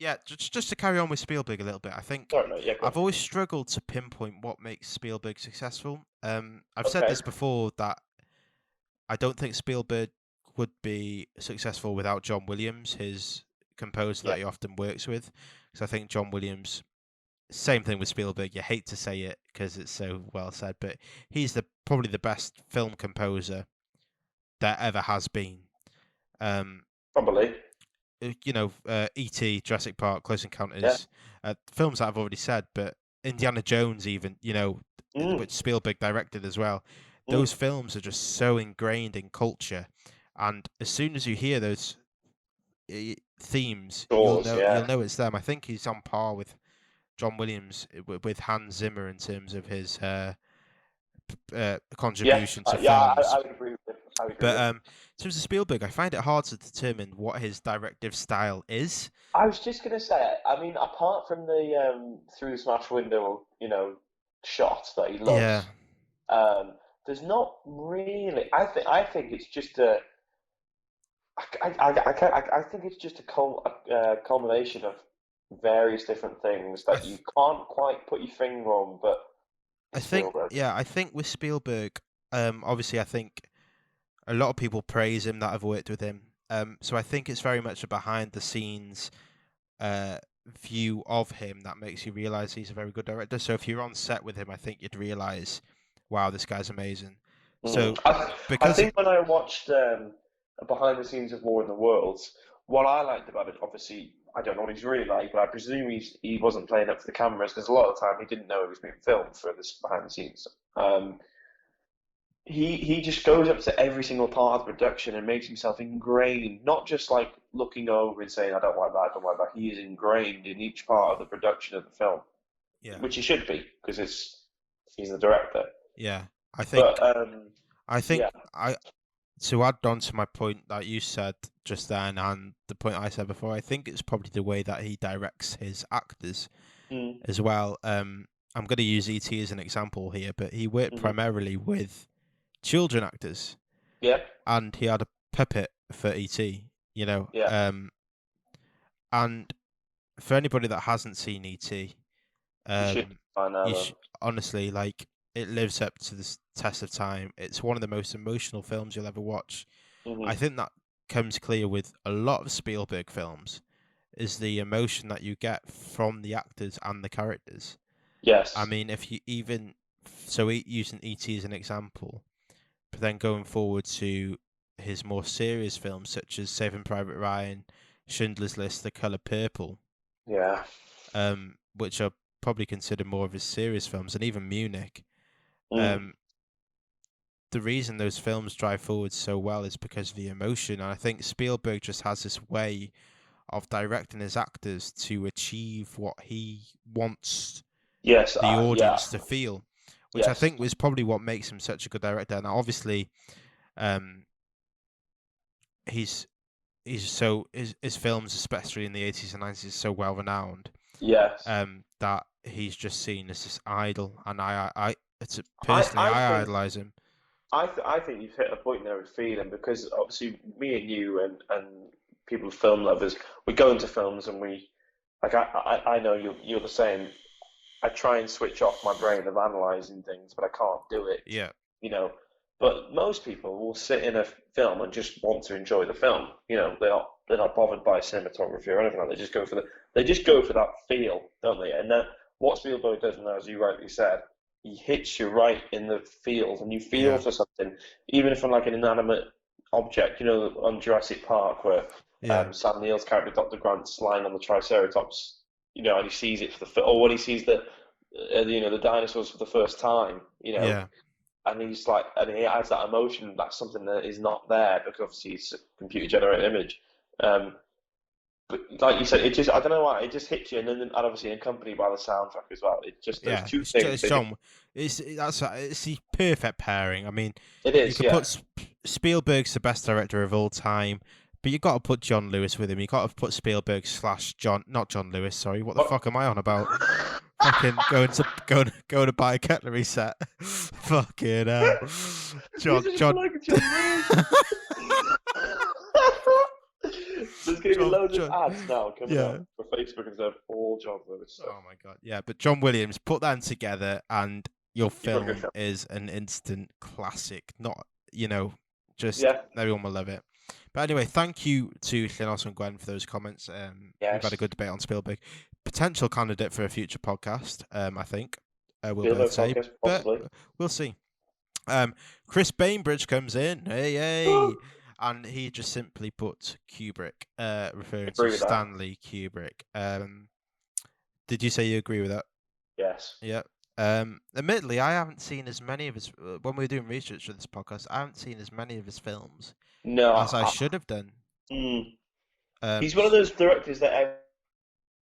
Yeah, just to carry on with Spielberg a little bit, I think Sorry, mate. Yeah, go on. I've always struggled to pinpoint what makes Spielberg successful. I've said Okay. this before that I don't think Spielberg would be successful without John Williams, his composer that he often works with. Because I think John Williams, same thing with Spielberg. You hate to say it because it's so well said, but he's probably the best film composer there ever has been. Probably. E.T., Jurassic Park, Close Encounters, films that I've already said, but Indiana Jones even, which Spielberg directed as well. Those films are just so ingrained in culture, and as soon as you hear those themes, you'll know it's them. I think he's on par with John Williams with Hans Zimmer in terms of his contribution to films. I would agree with it. But in terms of Spielberg, I find it hard to determine what his directive style is. I was just gonna say, I mean, apart from the through the smash window, shot that he loves, there's not really. I think it's just a. I think it's just a culmination of various different things that you can't quite put your finger on, but I think Spielberg. with Spielberg, obviously, I think a lot of people praise him that have worked with him. So I think it's very much a behind the scenes view of him that makes you realize he's a very good director. So if you're on set with him, I think you'd realize, wow, this guy's amazing. So I because think when I watched behind the scenes of War in the Worlds, what I liked about it, obviously, I don't know what he's really like, but I presume he wasn't playing up for the cameras because a lot of the time he didn't know he was being filmed for this behind the scenes. He just goes up to every single part of the production and makes himself ingrained, not just like looking over and saying, I don't like that, I don't like that. He is ingrained in each part of the production of the film, which he should be because he's the director. Yeah, I think. But, to add on to my point that you said just then and the point I said before, I think it's probably the way that he directs his actors as well. I'm going to use E.T. as an example here, but he worked primarily with children actors. Yeah. And he had a puppet for E.T., and for anybody that hasn't seen E.T., honestly, like, it lives up to the test of time. It's one of the most emotional films you'll ever watch. I think that comes clear with a lot of Spielberg films, is the emotion that you get from the actors and the characters. Yes. I mean, if you using E.T. as an example, but then going forward to his more serious films such as Saving Private Ryan, Schindler's List, The Color Purple, which are probably considered more of his serious films, and even Munich. The reason those films drive forward so well is because of the emotion, and I think Spielberg just has this way of directing his actors to achieve what he wants the audience to feel, which I think was probably what makes him such a good director. Now, obviously, his films, especially in the 80s and 90s, are so well renowned. Yes. That he's just seen as this idol, and I idolize him. I think you've hit a point there with feeling, because obviously me and you and people film lovers, we go into films and we, like, I know you're the same. I try and switch off my brain of analysing things, but I can't do it. Yeah. But most people will sit in a film and just want to enjoy the film. They're not bothered by cinematography or anything like that. They just go for that feel, don't they? And then what Spielberg does, and as you rightly said, he hits you right in the feels, and you feel Yeah. for something, even if on like an inanimate object. You know, on Jurassic Park, where Yeah. Sam Neill's character, Dr. Grant's lying on the Triceratops, you know, and he sees it for the or when he sees the dinosaurs for the first time, you know, Yeah. and he's like, and he has that emotion. That's something that is not there because obviously it's a computer generated image. Um, but like you said, it just, I don't know why, it just hits you, and obviously accompanied by the soundtrack as well. It just, those Yeah. two It's things. John. It's the perfect pairing. I mean, It you is, could yeah. put Spielberg's the best director of all time, but you got to put John Lewis with him. You got to put Spielberg slash not John Lewis. Sorry, what the Oh. fuck am I on about? Fucking going to buy a cutlery set. Fucking John. This is like a John Lewis. There's going to be loads of ads now coming up for Facebook and stuff. All John Lewis stuff. Oh my god, yeah. But John Williams, put them together, and your You've got a film good film. is an instant classic. Not, just Yeah. everyone will love it. But anyway, thank you to Llanos and Gwen for those comments. We've had a Yes. good debate on Spielberg. Potential candidate for a future podcast, I think. We'll Spielberg both say, podcast, but possibly. we'll see. Chris Bainbridge comes in, hey, and he just simply put Kubrick, referring Agree to with that. Stanley Kubrick. Did you say you agree with that? Yes. Yeah. Admittedly, I haven't seen as many of his. When we were doing research for this podcast, I haven't seen as many of his films No. as I should have done. He's one of those directors that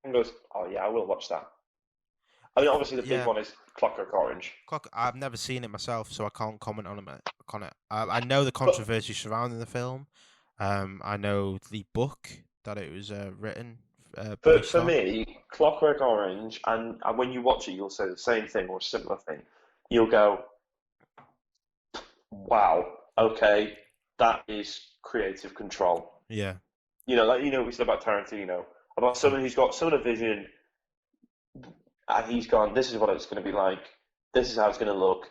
everyone goes, "Oh yeah, I will watch that." I mean, obviously the Yeah. big one is Clockwork Orange. I've never seen it myself, so I can't comment on it. I know the controversy surrounding the film. I know the book that it was written. But based for on. me, Clockwork Orange, and when you watch it, you'll say the same thing or a similar thing. You'll go, "Wow, okay, that is creative control." Yeah. You know, like we said about Tarantino, about someone who's got some of the vision, and he's gone, "This is what it's going to be like. This is how it's going to look,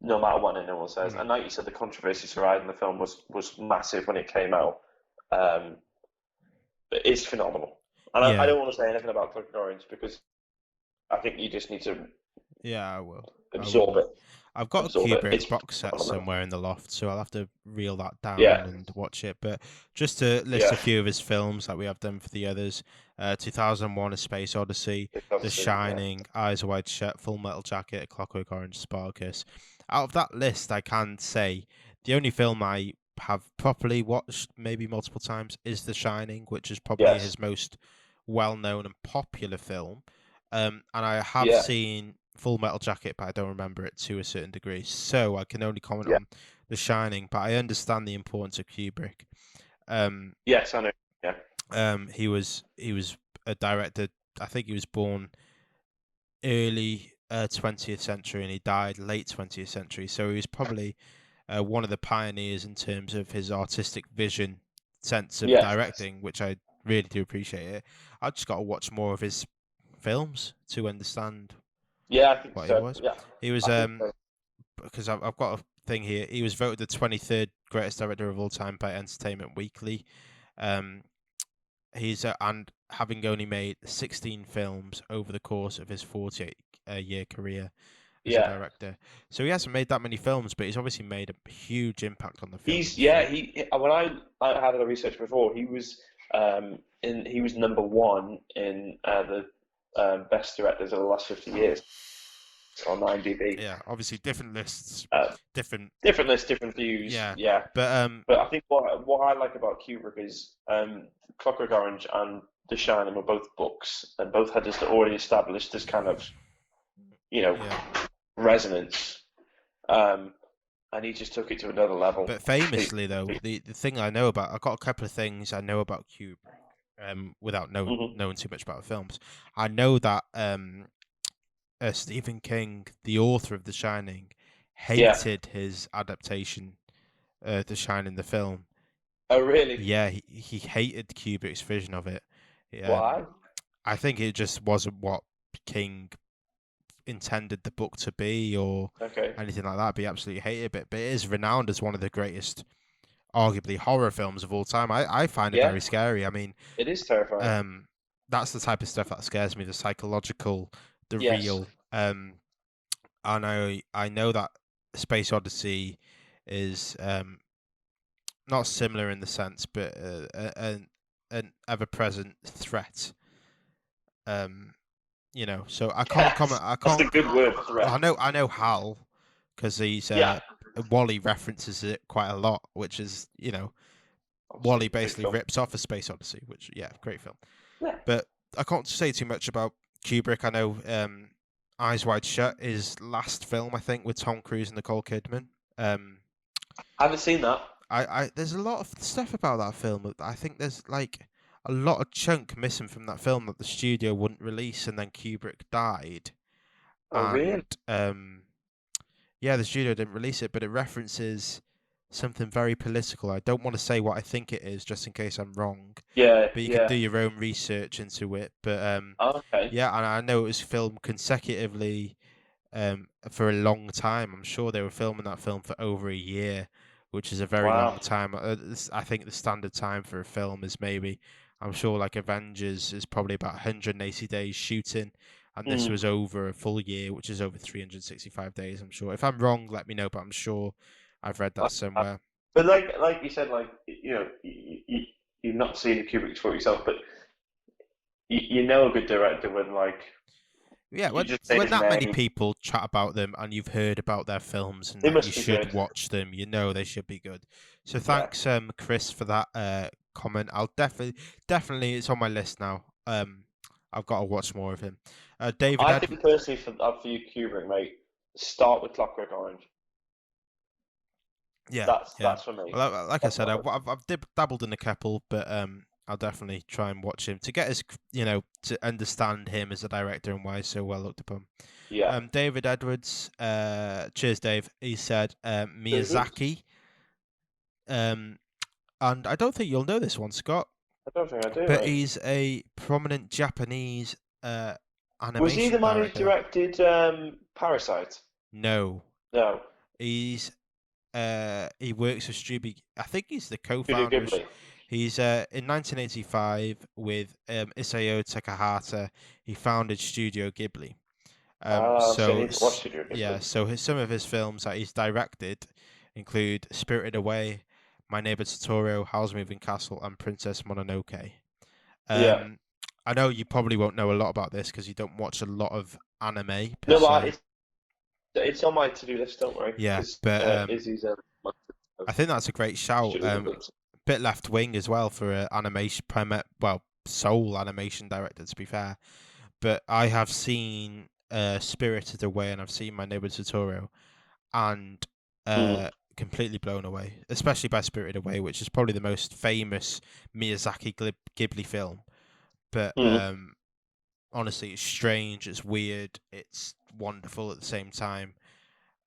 no matter what anyone says." And like you said, the controversy surrounding the film was massive when it came out. But it's phenomenal. And I don't want to say anything about Clockwork Orange because I think you just need to Yeah, I will. absorb it. I've got Absorb a it. Kubrick It's box set phenomenal. somewhere in the loft, so I'll have to reel that down Yeah. and watch it. But just to list a Yeah. few of his films that we have done for the others: 2001: A Space Odyssey, It's The obviously, Shining, Eyes Wide Shut, Full Metal Jacket, A Clockwork Orange, Spartacus. Out of that list, I can say the only film I have properly watched maybe multiple times is The Shining, which is probably Yes. his most well-known and popular film. And I have Yeah. seen Full Metal Jacket, but I don't remember it to a certain degree. So I can only comment Yeah. on The Shining, but I understand the importance of Kubrick. Yes, I know. Yeah. He was a director. I think he was born early 20th century and he died late 20th century. So he was probably one of the pioneers in terms of his artistic vision, sense of Yes. directing, which I really do appreciate it. I just got to watch more of his films to understand Yeah, I think what so. he was. Yeah. He was I think so. because I've got a thing here. He was voted the 23rd greatest director of all time by Entertainment Weekly. He's and having only made 16 films over the course of his 48-year career as a Yeah. director. So he hasn't made that many films, but he's obviously made a huge impact on the film. When I had the research before, he was he was number one in the best directors of the last 50 years on IMDb. Yeah, obviously different lists, different. Different lists, different views. Yeah. Yeah. But But I think what I like about Kubrick is Clockwork Orange and The Shining were both books, and both had just already established this kind of, yeah. resonance. And he just took it to another level. But famously, though, the thing I know about, I've got a couple of things I know about Kubrick, without knowing too much about the films. I know that Stephen King, the author of The Shining, hated his adaptation, The Shining, the film. Oh, really? Yeah, he hated Kubrick's vision of it. Why? I think it just wasn't what King intended the book to be or Okay. anything like that. But he absolutely hated it. But it is renowned as one of the greatest, arguably, horror films of all time. I find it Yeah. very scary. I mean, It is terrifying. that's the type of stuff that scares me, the psychological, the Yes. real. And I know that Space Odyssey is not similar in the sense, but an ever-present threat. You know, so I can't comment. I That's a can't. good word, threat. I know Hal because he's Yeah. Wally references it quite a lot, which is Wally Great basically film. rips off a Space Odyssey, which great film. Yeah. But I can't say too much about Kubrick. I know Eyes Wide Shut is last film I think with Tom Cruise and Nicole Kidman. I haven't seen that. There's a lot of stuff about that film. I think there's like a lot of chunk missing from that film that the studio wouldn't release, and then Kubrick died. Oh, really? And the studio didn't release it, but it references something very political. I don't want to say what I think it is, just in case I'm wrong. Yeah. But you Yeah. can do your own research into it. But Okay. yeah, and I know it was filmed consecutively for a long time. I'm sure they were filming that film for over a year, which is a very Wow. long time. I think the standard time for a film is maybe, I'm sure like Avengers is probably about 180 days shooting, and this was over a full year, which is over 365 days. I'm sure. If I'm wrong, let me know, but I'm sure I've read that somewhere. But like you said, like you've not seen the Kubrick for yourself, but you know a good director when like Yeah, you when just say his that many name. people chat about them and you've heard about their films and They that must you be should good. watch them, you know they should be good. So Yeah. thanks, Chris, for that comment. I'll definitely it's on my list now. I've got to watch more of him. David I think personally for you, Kubrick, mate, start with Clockwork Orange. yeah, That's for me. Well, like I That's said, what I've dabbled in a couple, but I'll definitely try and watch him to get his, to understand him as a director and why he's so well looked upon. Yeah. David Edwards, cheers, Dave. He said Miyazaki. And I don't think you'll know this one, Scott, I don't think I do, but mate. he's a prominent Japanese animation Was he the man who director. directed Parasite? No, No. he's he works for Studio. I think he's the Studio co-founder. Ghibli. He's in 1985 with Isao Takahata. He founded Studio Ghibli. So I need to watch Studio Ghibli. Yeah, so some of his films that he's directed include Spirited Away, My Neighbor Totoro, Howl's Moving Castle, and Princess Mononoke. Yeah. I know you probably won't know a lot about this because you don't watch a lot of anime per No, se. but it's on my to-do list, don't worry. Yeah, 'cause, but Izzy's I think that's a great shout. Studio Ghibli. Bit left wing as well for an animation sole animation director, to be fair. But I have seen Spirited Away and I've seen My Neighbor Totoro, and completely blown away, especially by Spirited Away, which is probably the most famous Miyazaki Ghibli film. But honestly, it's strange, it's weird, it's wonderful at the same time.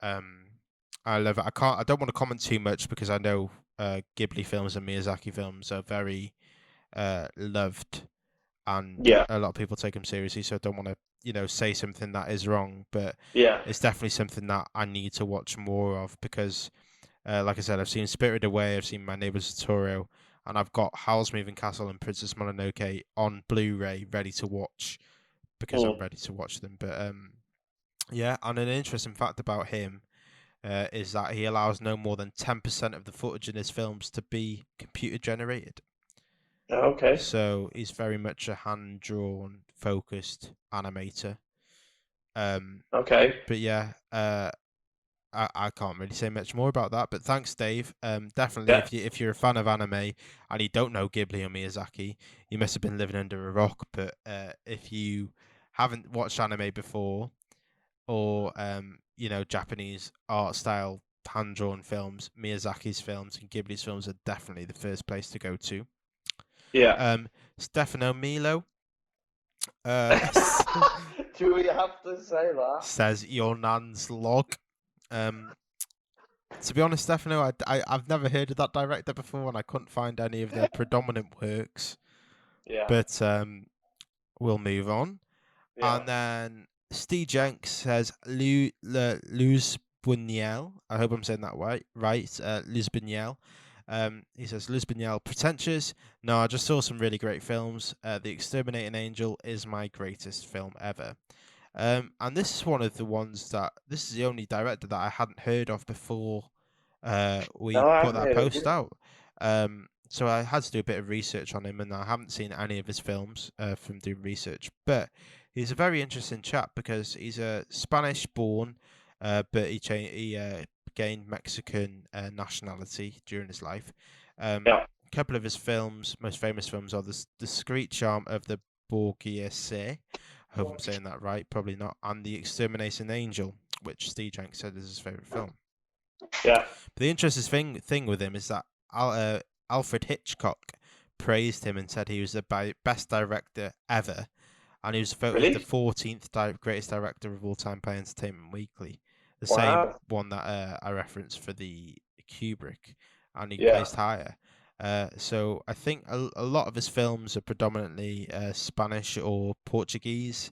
I love it. I don't want to comment too much because I know Ghibli films and Miyazaki films are very loved, and a lot of people take them seriously. So I don't want to, say something that is wrong. But Yeah. it's definitely something that I need to watch more of because, like I said, I've seen Spirited Away, I've seen My Neighbor Totoro, and I've got Howl's Moving Castle and Princess Mononoke on Blu-ray ready to watch because I'm ready to watch them. But yeah, and an interesting fact about him is that he allows no more than 10% of the footage in his films to be computer generated. Okay. So he's very much a hand-drawn, focused animator. Okay. But yeah, I can't really say much more about that. But thanks, Dave. Definitely, if you're a fan of anime and you don't know Ghibli or Miyazaki, you must have been living under a rock. But if you haven't watched anime before, or Japanese art style hand-drawn films, Miyazaki's films and Ghibli's films are definitely the first place to go to. Yeah. Stefano Milo Do we have to say that? says your nan's log. To be honest, Stefano, I've never heard of that director before, and I couldn't find any of their predominant works. Yeah. But we'll move on. Yeah. And then Steve Jenks says Luz Buñuel. I hope I'm saying that right. Luz Buñuel. He says Luz Buñuel, pretentious. No, I just saw some really great films. The Exterminating Angel is my greatest film ever. And this is one of the ones that this is the only director that I hadn't heard of before we No, I put haven't that heard of post it. out. So I had to do a bit of research on him, and I haven't seen any of his films from doing research. But he's a very interesting chap because he's a Spanish-born, but he gained Mexican nationality during his life. Yeah. A couple of his films, most famous films, are The Discreet Charm of the Borghese. I hope I'm saying that right, probably not. And The Exterminating Angel, which Steve Jenks said is his favorite film. Yeah. But the interesting thing with him is that Alfred Hitchcock praised him and said he was the best director ever, and he was voted the Really? 14th greatest director of all time by Entertainment Weekly, the same Wow. one that I referenced for the Kubrick, and he Yeah. placed higher. So I think a lot of his films are predominantly Spanish or Portuguese,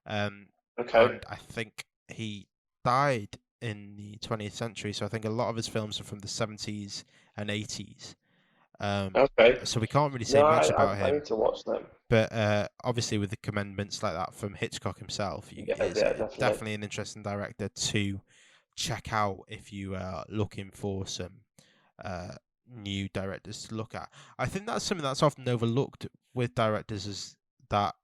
Okay. and I think he died in the 20th century, so I think a lot of his films are from the 70s and 80s. Okay. So we can't really say No, much about I him, need to watch them. but obviously with the commendments like that from Hitchcock himself, Yeah, is yeah, definitely. definitely an interesting director to check out if you are looking for some new directors to look at. I think that's something that's often overlooked with directors is that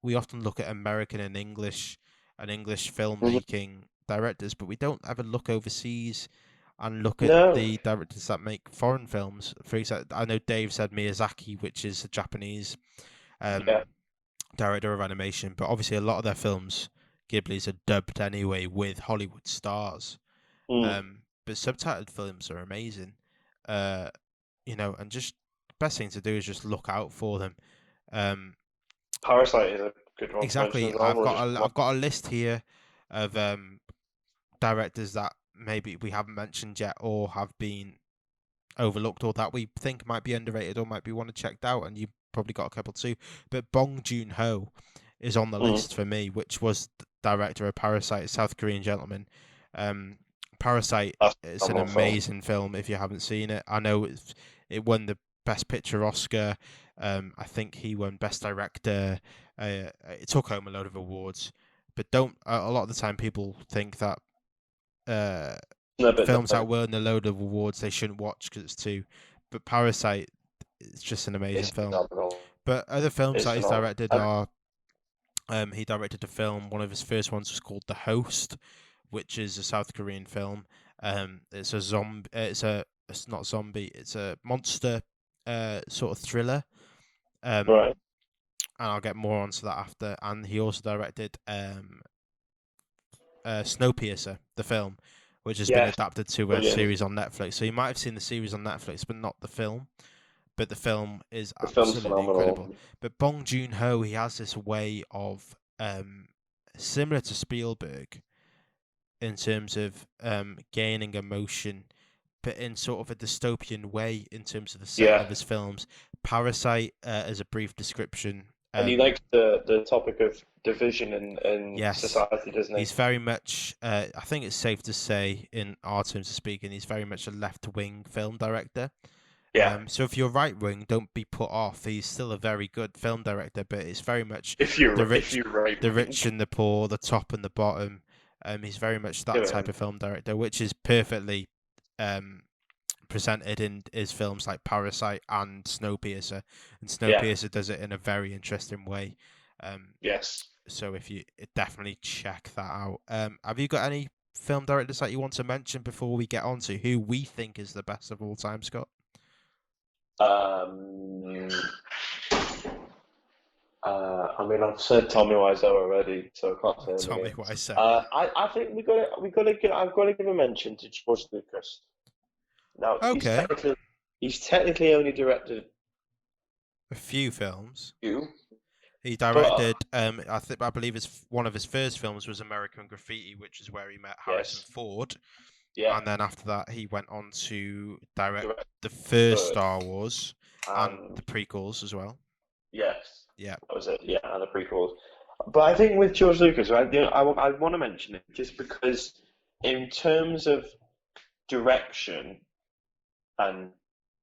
we often look at American and English filmmaking directors, but we don't ever look overseas and look at No. the directors that make foreign films. For example, I know Dave said Miyazaki, which is a Japanese Yeah. director of animation, but obviously a lot of their films, Ghibli's, are dubbed anyway with Hollywood stars. Mm. But subtitled films are amazing. And just the best thing to do is just look out for them. Parasite is a good one to mention Exactly. as well. We'll just I've got a list here of directors that maybe we haven't mentioned yet or have been overlooked or that we think might be underrated or might be one to checked out, and you probably got a couple too. But Bong Joon-ho is on the list for me, which was the director of Parasite, South Korean gentleman. Parasite That's is an phenomenal film. amazing film if you haven't seen it. I know it won the Best Picture Oscar. I think he won Best Director. It took home a load of awards, but don't a lot of the time people think that No, but films that no, win a load of awards they shouldn't watch because it's too. But Parasite, it's just an amazing it's film. phenomenal. But other films It's that he's phenomenal. directed are, he directed a film. One of his first ones was called The Host, which is a South Korean film. It's a zombie. It's not zombie. It's a monster, sort of thriller. Right. And I'll get more onto that after. And he also directed Snowpiercer, the film, which has been Yes. adapted to a Brilliant. series on Netflix. So you might have seen the series on Netflix, but not the film. But the film is The film's absolutely incredible. phenomenal. But Bong Joon-ho, he has this way of, similar to Spielberg, in terms of gaining emotion, but in sort of a dystopian way in terms of the setting Yeah. of his films. Parasite, as a brief description. And he likes the topic of division in Yes. society, doesn't he? He's very much, I think it's safe to say, in our terms of speaking, he's very much a left-wing film director. Yeah. So if you're right-wing, don't be put off. He's still a very good film director, but it's very much If you're the if you're right, the rich and the poor, the top and the bottom. He's very much that Yeah. type of film director, which is perfectly presented in his films like Parasite and Snowpiercer. And Snowpiercer does it in a very interesting way. Yes. So if you definitely check that out. Have you got any film directors that you want to mention before we get on to who we think is the best of all time, Scott? I mean, I've said Tommy Wiseau already, so I can't say him Tell me again. what I said. I think I've got to give a mention to George Lucas. Now, Okay. he's technically only directed A few films. you. He directed. I believe one of his first films was American Graffiti, which is where he met Harrison Yes. Ford. Yeah. And then after that, he went on to direct Direct the first third. Star Wars and And the prequels as well. yes, Yeah. that was it. Yeah, and the prequels. But I think with George Lucas, right, I want to mention it just because, in terms of direction, and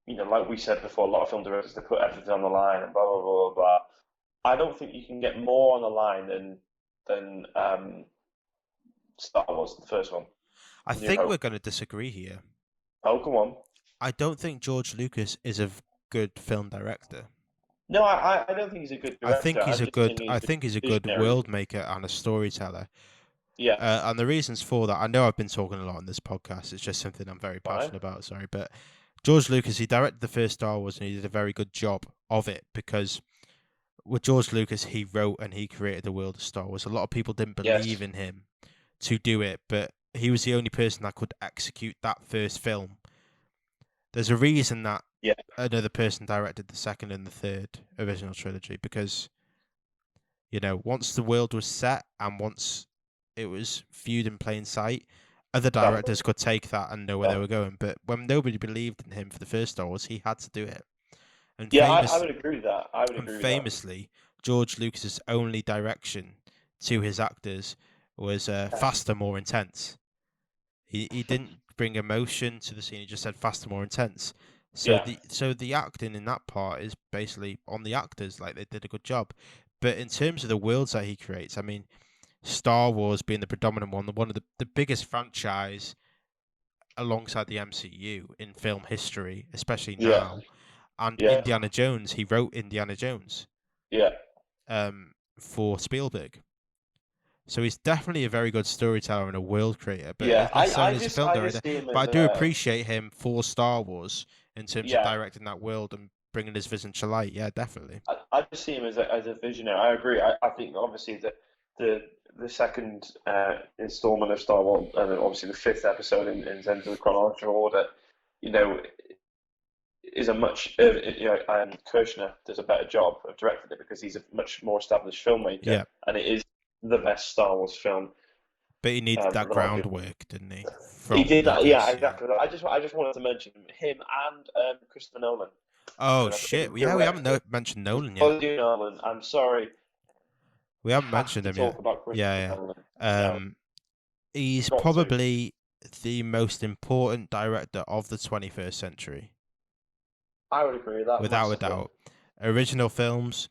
like we said before, a lot of film directors they put everything on the line and blah blah blah blah. I don't think you can get more on the line than than Star Wars, the first one. I New think Hope. we're going to disagree here. Oh, come on. I don't think George Lucas is a good film director. No, I don't think he's a good director. I think he's I a just good. think I he's think he's a good visionary. world maker and a storyteller. Yeah. And the reasons for that, I know I've been talking a lot on this podcast. It's just something I'm very Right. passionate about. Sorry, but George Lucas, he directed the first Star Wars, and he did a very good job of it because with George Lucas, he wrote and he created the world of Star Wars. A lot of people didn't Yes. believe in him to do it, but he was the only person that could execute that first film. There's a reason that Yeah. another person directed the second and the third original trilogy because, once the world was set and once it was viewed in plain sight, other directors could take that and know where they Yeah. were going. But when nobody believed in him for the first Star Wars, he had to do it. And Yeah, I would agree with that. I would and agree with famously, George Lucas's only direction to his actors was faster, more intense. He didn't bring emotion to the scene. He just said faster, more intense. So Yeah. the acting in that part is basically on the actors. Like they did a good job. But in terms of the worlds that he creates, I mean, Star Wars being the predominant one of the biggest franchise alongside the MCU in film history, especially Yeah. now. And Yeah. Indiana Jones, he wrote Indiana Jones Yeah. for Spielberg. So he's definitely a very good storyteller and a world creator. But Yeah. less so I as a just film I director. just see him But I as do appreciate him for Star Wars in terms of Yeah. directing that world and bringing his vision to light. Yeah, definitely. I just see him as a visionary. I agree. I think obviously the second installment of Star Wars, and obviously the fifth episode in terms of the chronological order, is a much Kirshner does a better job of directing it because he's a much more established filmmaker, Yeah. and it is the best Star Wars film. But he needed that for a lot of people. groundwork, didn't he? He From did that, yeah, Lucas, exactly. I just wanted to mention him and Christopher Nolan. Oh And I shit! think Yeah, we haven't director- mentioned Nolan yet. Oh, you Nolan. I'm sorry. We haven't Have mentioned to him talk yet. about Christopher Yeah, yeah. Nolan. He's Got to. probably the most important director of the 21st century, I would agree with that. without a massively. doubt. Original films,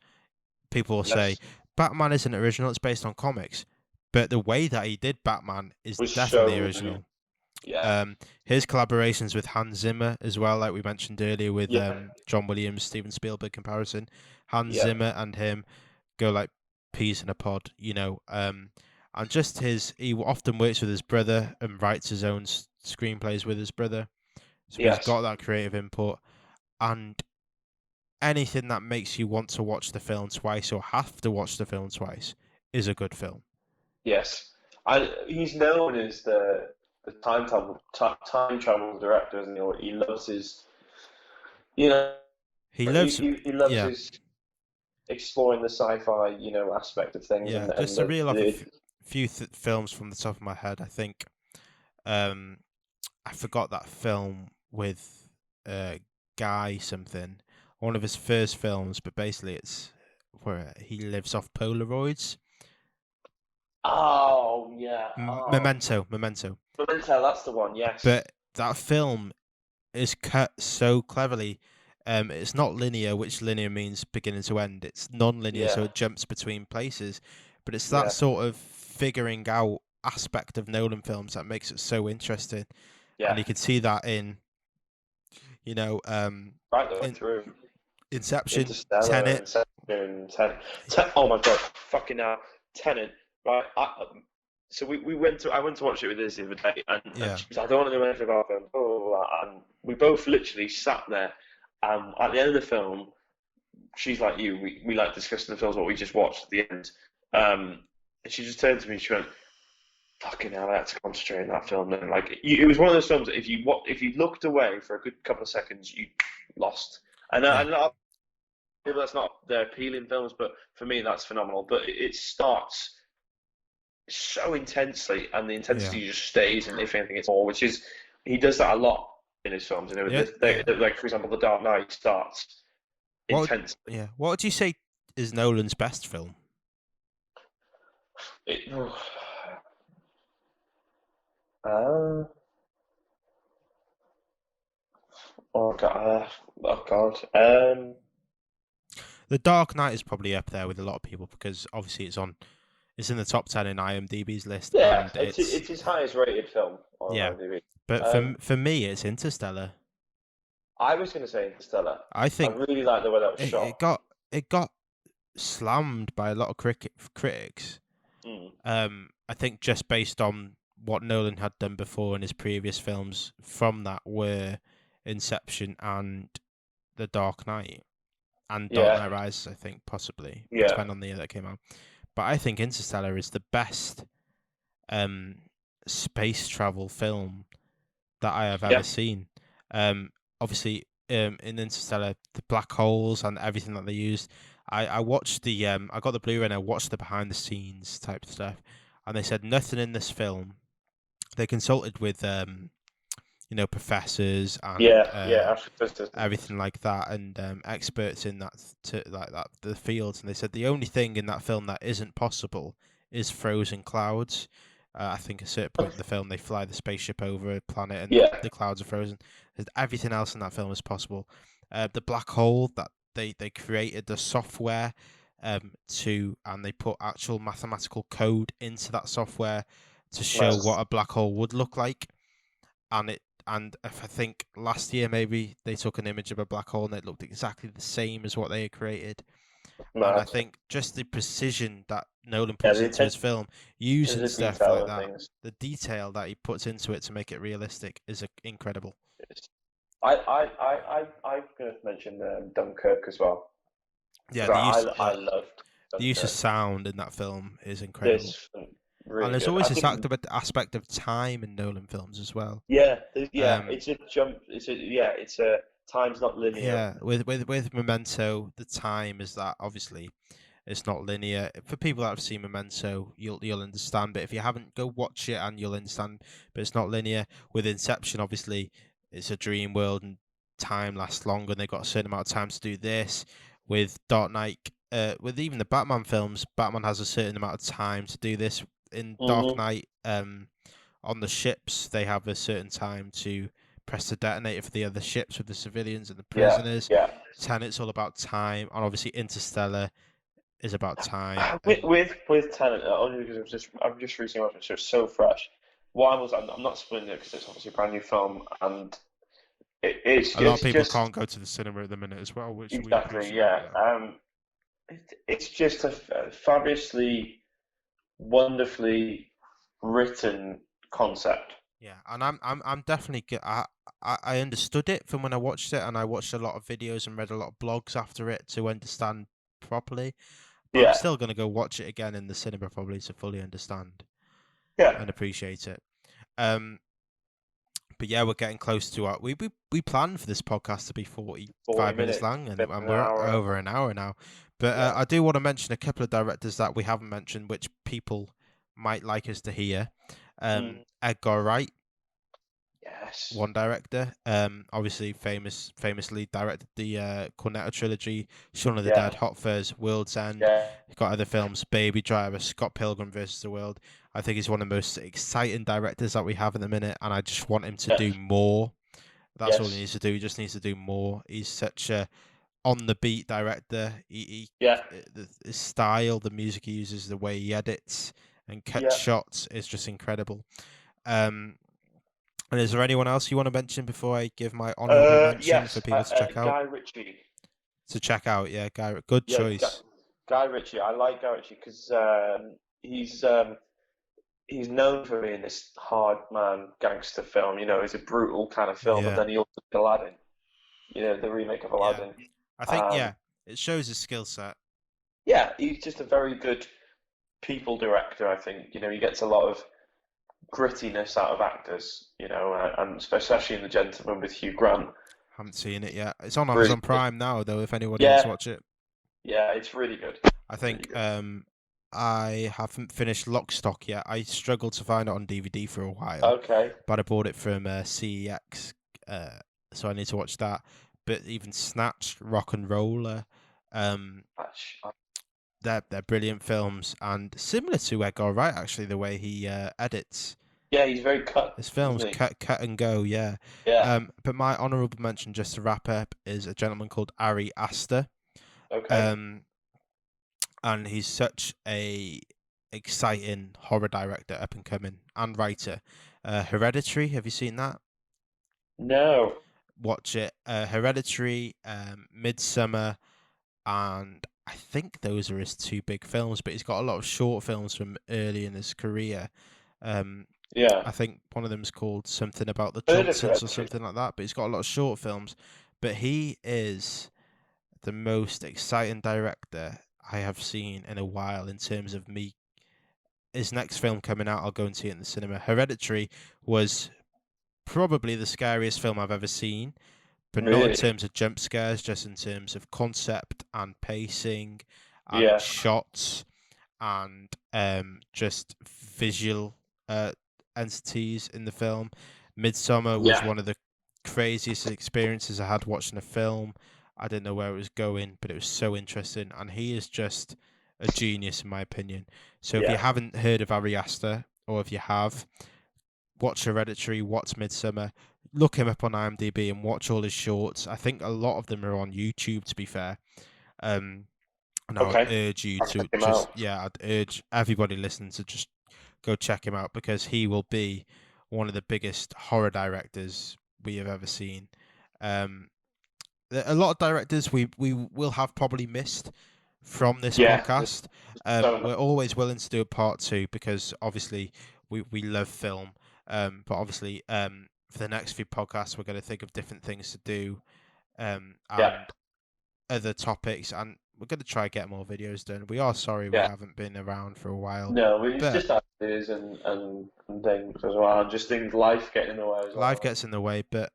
people will say Yes. Batman isn't original; it's based on comics. But the way that he did Batman is Was definitely so original. Yeah. His collaborations with Hans Zimmer as well, like we mentioned earlier with Yeah. John Williams, Steven Spielberg comparison. Hans Yeah. Zimmer and him go like peas in a pod, and just he often works with his brother and writes his own screenplays with his brother. So Yes. he's got that creative input, and anything that makes you want to watch the film twice or have to watch the film twice is a good film. Yes. He's known as the time travel director, isn't he? He loves his, He loves, he loves yeah. his exploring the sci-fi, aspect of things. yeah, and just to reel off a the- few films from the top of my head. I think, I forgot that film with Guy something, one of his first films, but basically it's where he lives off Polaroids. Oh yeah. Oh. Memento. Memento, that's the one. Yes. But that film is cut so cleverly. It's not linear, which linear means beginning to end. It's non-linear, so Yeah. it jumps between places. But it's that Yeah. sort of figuring out aspect of Nolan films that makes it so interesting. Yeah. And you can see that in, Right the way in- through. Inception, Interstellar, Tenet. Inception, oh my god, fucking hell, Tenet. Right, so I went to watch it with Liz the other day, and Yeah. she was like, I don't want to know anything about film, blah, blah, blah, and we both literally sat there, and at the end of the film, she's like you, we like discussing the films what we just watched at the end, and she just turned to me and she went, fucking hell, I had to concentrate on that film. And it was one of those films that if you looked away for a good couple of seconds, you lost. And Yeah. a lot of people, that's not their appealing films, but for me, that's phenomenal. But it starts so intensely, and the intensity just stays, and if anything, it's more. Which is he does that a lot in his films. Yeah. Like for example, The Dark Knight starts What- intense. Yeah. What would you say is Nolan's best film? Oh god, The Dark Knight is probably up there with a lot of people because obviously it's on It's in the top 10 in IMDb's list, Yeah, and it's his highest rated film on yeah. IMDb. But Um, for me, it's Interstellar. I was going to say Interstellar. I I think really like the way that was it, shot. it got slammed by a lot of critics. Mm. I think just based on what Nolan had done before in his previous films, from that were Inception and The Dark Knight and Dark Yeah, Knight Rises. I think possibly, yeah, depending on the year that came out. But I think Interstellar is the best space travel film that I have yeah. ever seen. Obviously, in Interstellar, the black holes and everything that they used. I watched the I got the Blu-ray and I watched the behind the scenes type stuff, and they said nothing in this film. They consulted with professors and Yeah, astrophysicists. everything like that, and experts in that the fields, and they said the only thing in that film that isn't possible is frozen clouds. I think at a certain point in the film they fly the spaceship over a planet and Yeah, the clouds are frozen. Everything else in that film is possible. The black hole that they created the software and they put actual mathematical code into that software to show nice. what a black hole would look like, and if I think last year maybe they took an image of a black hole and it looked exactly the same as what they had created. And I Mad. think just the precision that Nolan Yeah, puts the into his film, using the stuff detail like and that, things. the detail that he puts into it to make it realistic is incredible. I'm going to mention Dunkirk as well. Yeah, 'Cause I loved the use of Dunkirk. sound in that film is incredible. This And really there's good. always I this think, aspect of time in Nolan films as well. yeah, Um, it's a jump. It's a time's not linear. Yeah, with Memento, the time is that obviously it's not linear. For people that have seen Memento, you'll understand. But if you haven't, go watch it and you'll understand. But it's not linear. With Inception, obviously, it's a dream world and time lasts longer. And they've got a certain amount of time to do this. With Dark Knight, with even the Batman films, Batman has a certain amount of time to do this. In Dark Hmm. Knight, on the ships, they have a certain time to press the detonator for the other ships with the civilians and the Yeah, prisoners. yeah. Tenet's all about time, and obviously Interstellar is about time. With Tenet, only because I'm just recently watching it, so it's so fresh. I'm not spoiling it because it's obviously a brand new film, and A lot of it's people just can't go to the cinema at the minute as well, which we exactly, appreciate. yeah. Yeah. It's just a fabulously, wonderfully written concept. Yeah, and I'm definitely I understood it from when I watched it, and I watched a lot of videos and read a lot of blogs after it to understand properly. But I'm Yeah, still gonna go watch it again in the cinema probably to fully understand yeah. and appreciate it. Um, but yeah, we're getting close to our we planned for this podcast to be 40 45 minutes minutes, long, and been an we're hour. over an hour now. But Yeah. I do want to mention a couple of directors that we haven't mentioned, which people might like us to hear. Mm, Edgar Wright, yes. one director. Obviously famously directed the Cornetto trilogy, Shaun of the Yeah, Dead, Hot Fuzz, World's End. yeah, He's got other films, Baby Driver, Scott Pilgrim versus the World. I think he's one of the most exciting directors that we have in the minute, and I just want him to do yes, more. That's all he yes. needs to do. He just needs to do more. He's such a on the beat director. Yeah, His style, the music he uses, the way he edits and cuts yeah. shots is just incredible. Um, and is there anyone else you want to mention before I give my honourable mention Yes. for people to check out? Guy Ritchie. Yeah, Guy. Good Yeah, choice. Guy Ritchie. I like Guy Ritchie because he's he's known for being this hard man gangster film. You know, it's a brutal kind of film. But Yeah, then he also did Aladdin. You know, the remake of yeah. Aladdin. I think Um, it shows his skill set. yeah, he's just a very good people director. I think. You know, he gets a lot of grittiness out of actors. You know, and especially in The Gentleman with Hugh Grant. Haven't seen it yet. It's on Really Amazon good. Prime now, though. If anybody wants to Yeah, watch it, yeah, it's really good. I Really think good. I haven't finished Lock Stock yet. I struggled to find it on DVD for a while, Okay. but I bought it from CEX, so I need to watch that. But even Snatched, Rock and Roller, um, That's- they're brilliant films and similar to Edgar Wright actually the way he edits Yeah, he's very cut, his films, isn't he? cut and go. Yeah. Yeah. But my honourable mention, just to wrap up, is a gentleman called Ari Aster. Okay. And he's such a exciting horror director, up and coming, and writer. Hereditary, have you seen that? No. Watch it. Hereditary, Midsummer, and I think those are his two big films. But he's got a lot of short films from early in his career. Yeah. I think one of them's called something about the Heard of Johnsons or Hereditary. something like that. But he's got a lot of short films. But he is the most exciting director I have seen in a while in terms of me. His next film coming out, I'll go and see it in the cinema. Hereditary was probably the scariest film I've ever seen, but not in Really? terms of jump scares, just in terms of concept and pacing and Yeah. shots and just visual entities in the film. Midsummer was Yeah. one of the craziest experiences I had watching a film. I didn't know where it was going, but it was so interesting, and he is just a genius in my opinion. So if you Yeah. haven't heard of Ari Aster, or if you have, watch Hereditary, watch Midsummer, look him up on IMDb and watch all his shorts. I think a lot of them are on YouTube, to be fair. And I would Okay. urge you I'll to check him just, out. yeah, I'd urge everybody listening to just go check him out, because he will be one of the biggest horror directors we have ever seen. A lot of directors we will have probably missed from this Yeah. podcast. So We're always willing to do a part two, because obviously we love film. But obviously, for the next few podcasts, we're going to think of different things to do, and Yeah. other topics, and we're going to try and get more videos done. We are sorry we Yeah. haven't been around for a while. No, it's But- just ideas and things as well. And just things, life getting in the way as well. Life gets in the way, but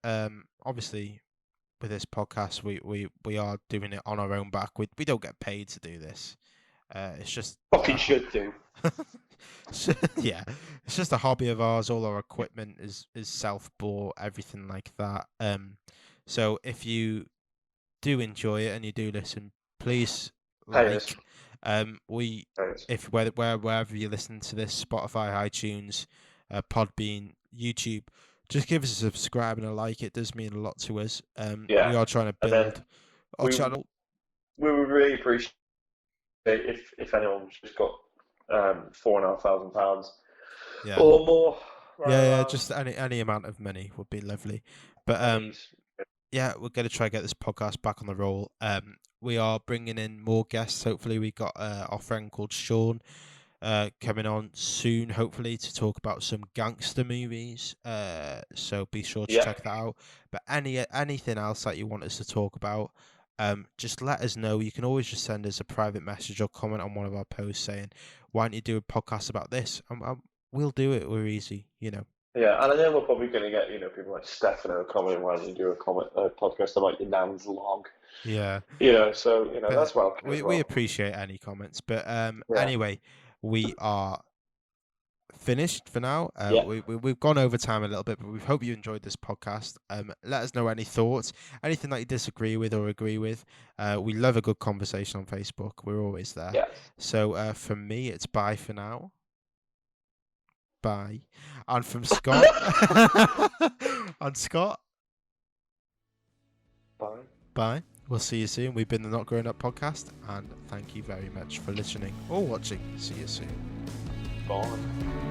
obviously with this podcast, we are doing it on our own back. We don't get paid to do this. It's just Fucking should do. yeah, it's just a hobby of ours. All our equipment is self-bought, everything like that. So if you do enjoy it and you do listen, please Pay us. we Thanks. if wherever you listen to this, Spotify, iTunes, Podbean, YouTube, just give us a subscribe and a like. It does mean a lot to us. Yeah. We are trying to And then build our we- channel. We would really appreciate if anyone's just got £4,500 Yeah, or more. yeah, around, just any amount of money would be lovely. But please. yeah, we're going to try and get this podcast back on the roll. We are bringing in more guests. Hopefully, we got our friend called Sean coming on soon, hopefully, to talk about some gangster movies. So be sure to Yeah. check that out. But anything else that you want us to talk about, just let us know. You can always just send us a private message or comment on one of our posts saying, "Why don't you do a podcast about this?" We'll do it. We're easy, you know. Yeah, and I know we're probably going to get people like Stefano commenting why don't you do a podcast about your nan's log. Yeah. So But that's welcome as We well. appreciate any comments, but Yeah. anyway, we are finished for now. Yeah. We've gone over time a little bit, but we hope you enjoyed this podcast. Let us know any thoughts, anything that you disagree with or agree with. We love a good conversation on Facebook. We're always there. Yeah. So from me, it's bye for now. Bye. And from Scott, and Scott, Bye. bye. We'll see you soon. We've been the Not Growing Up podcast, and thank you very much for listening or watching. See you soon. Bye.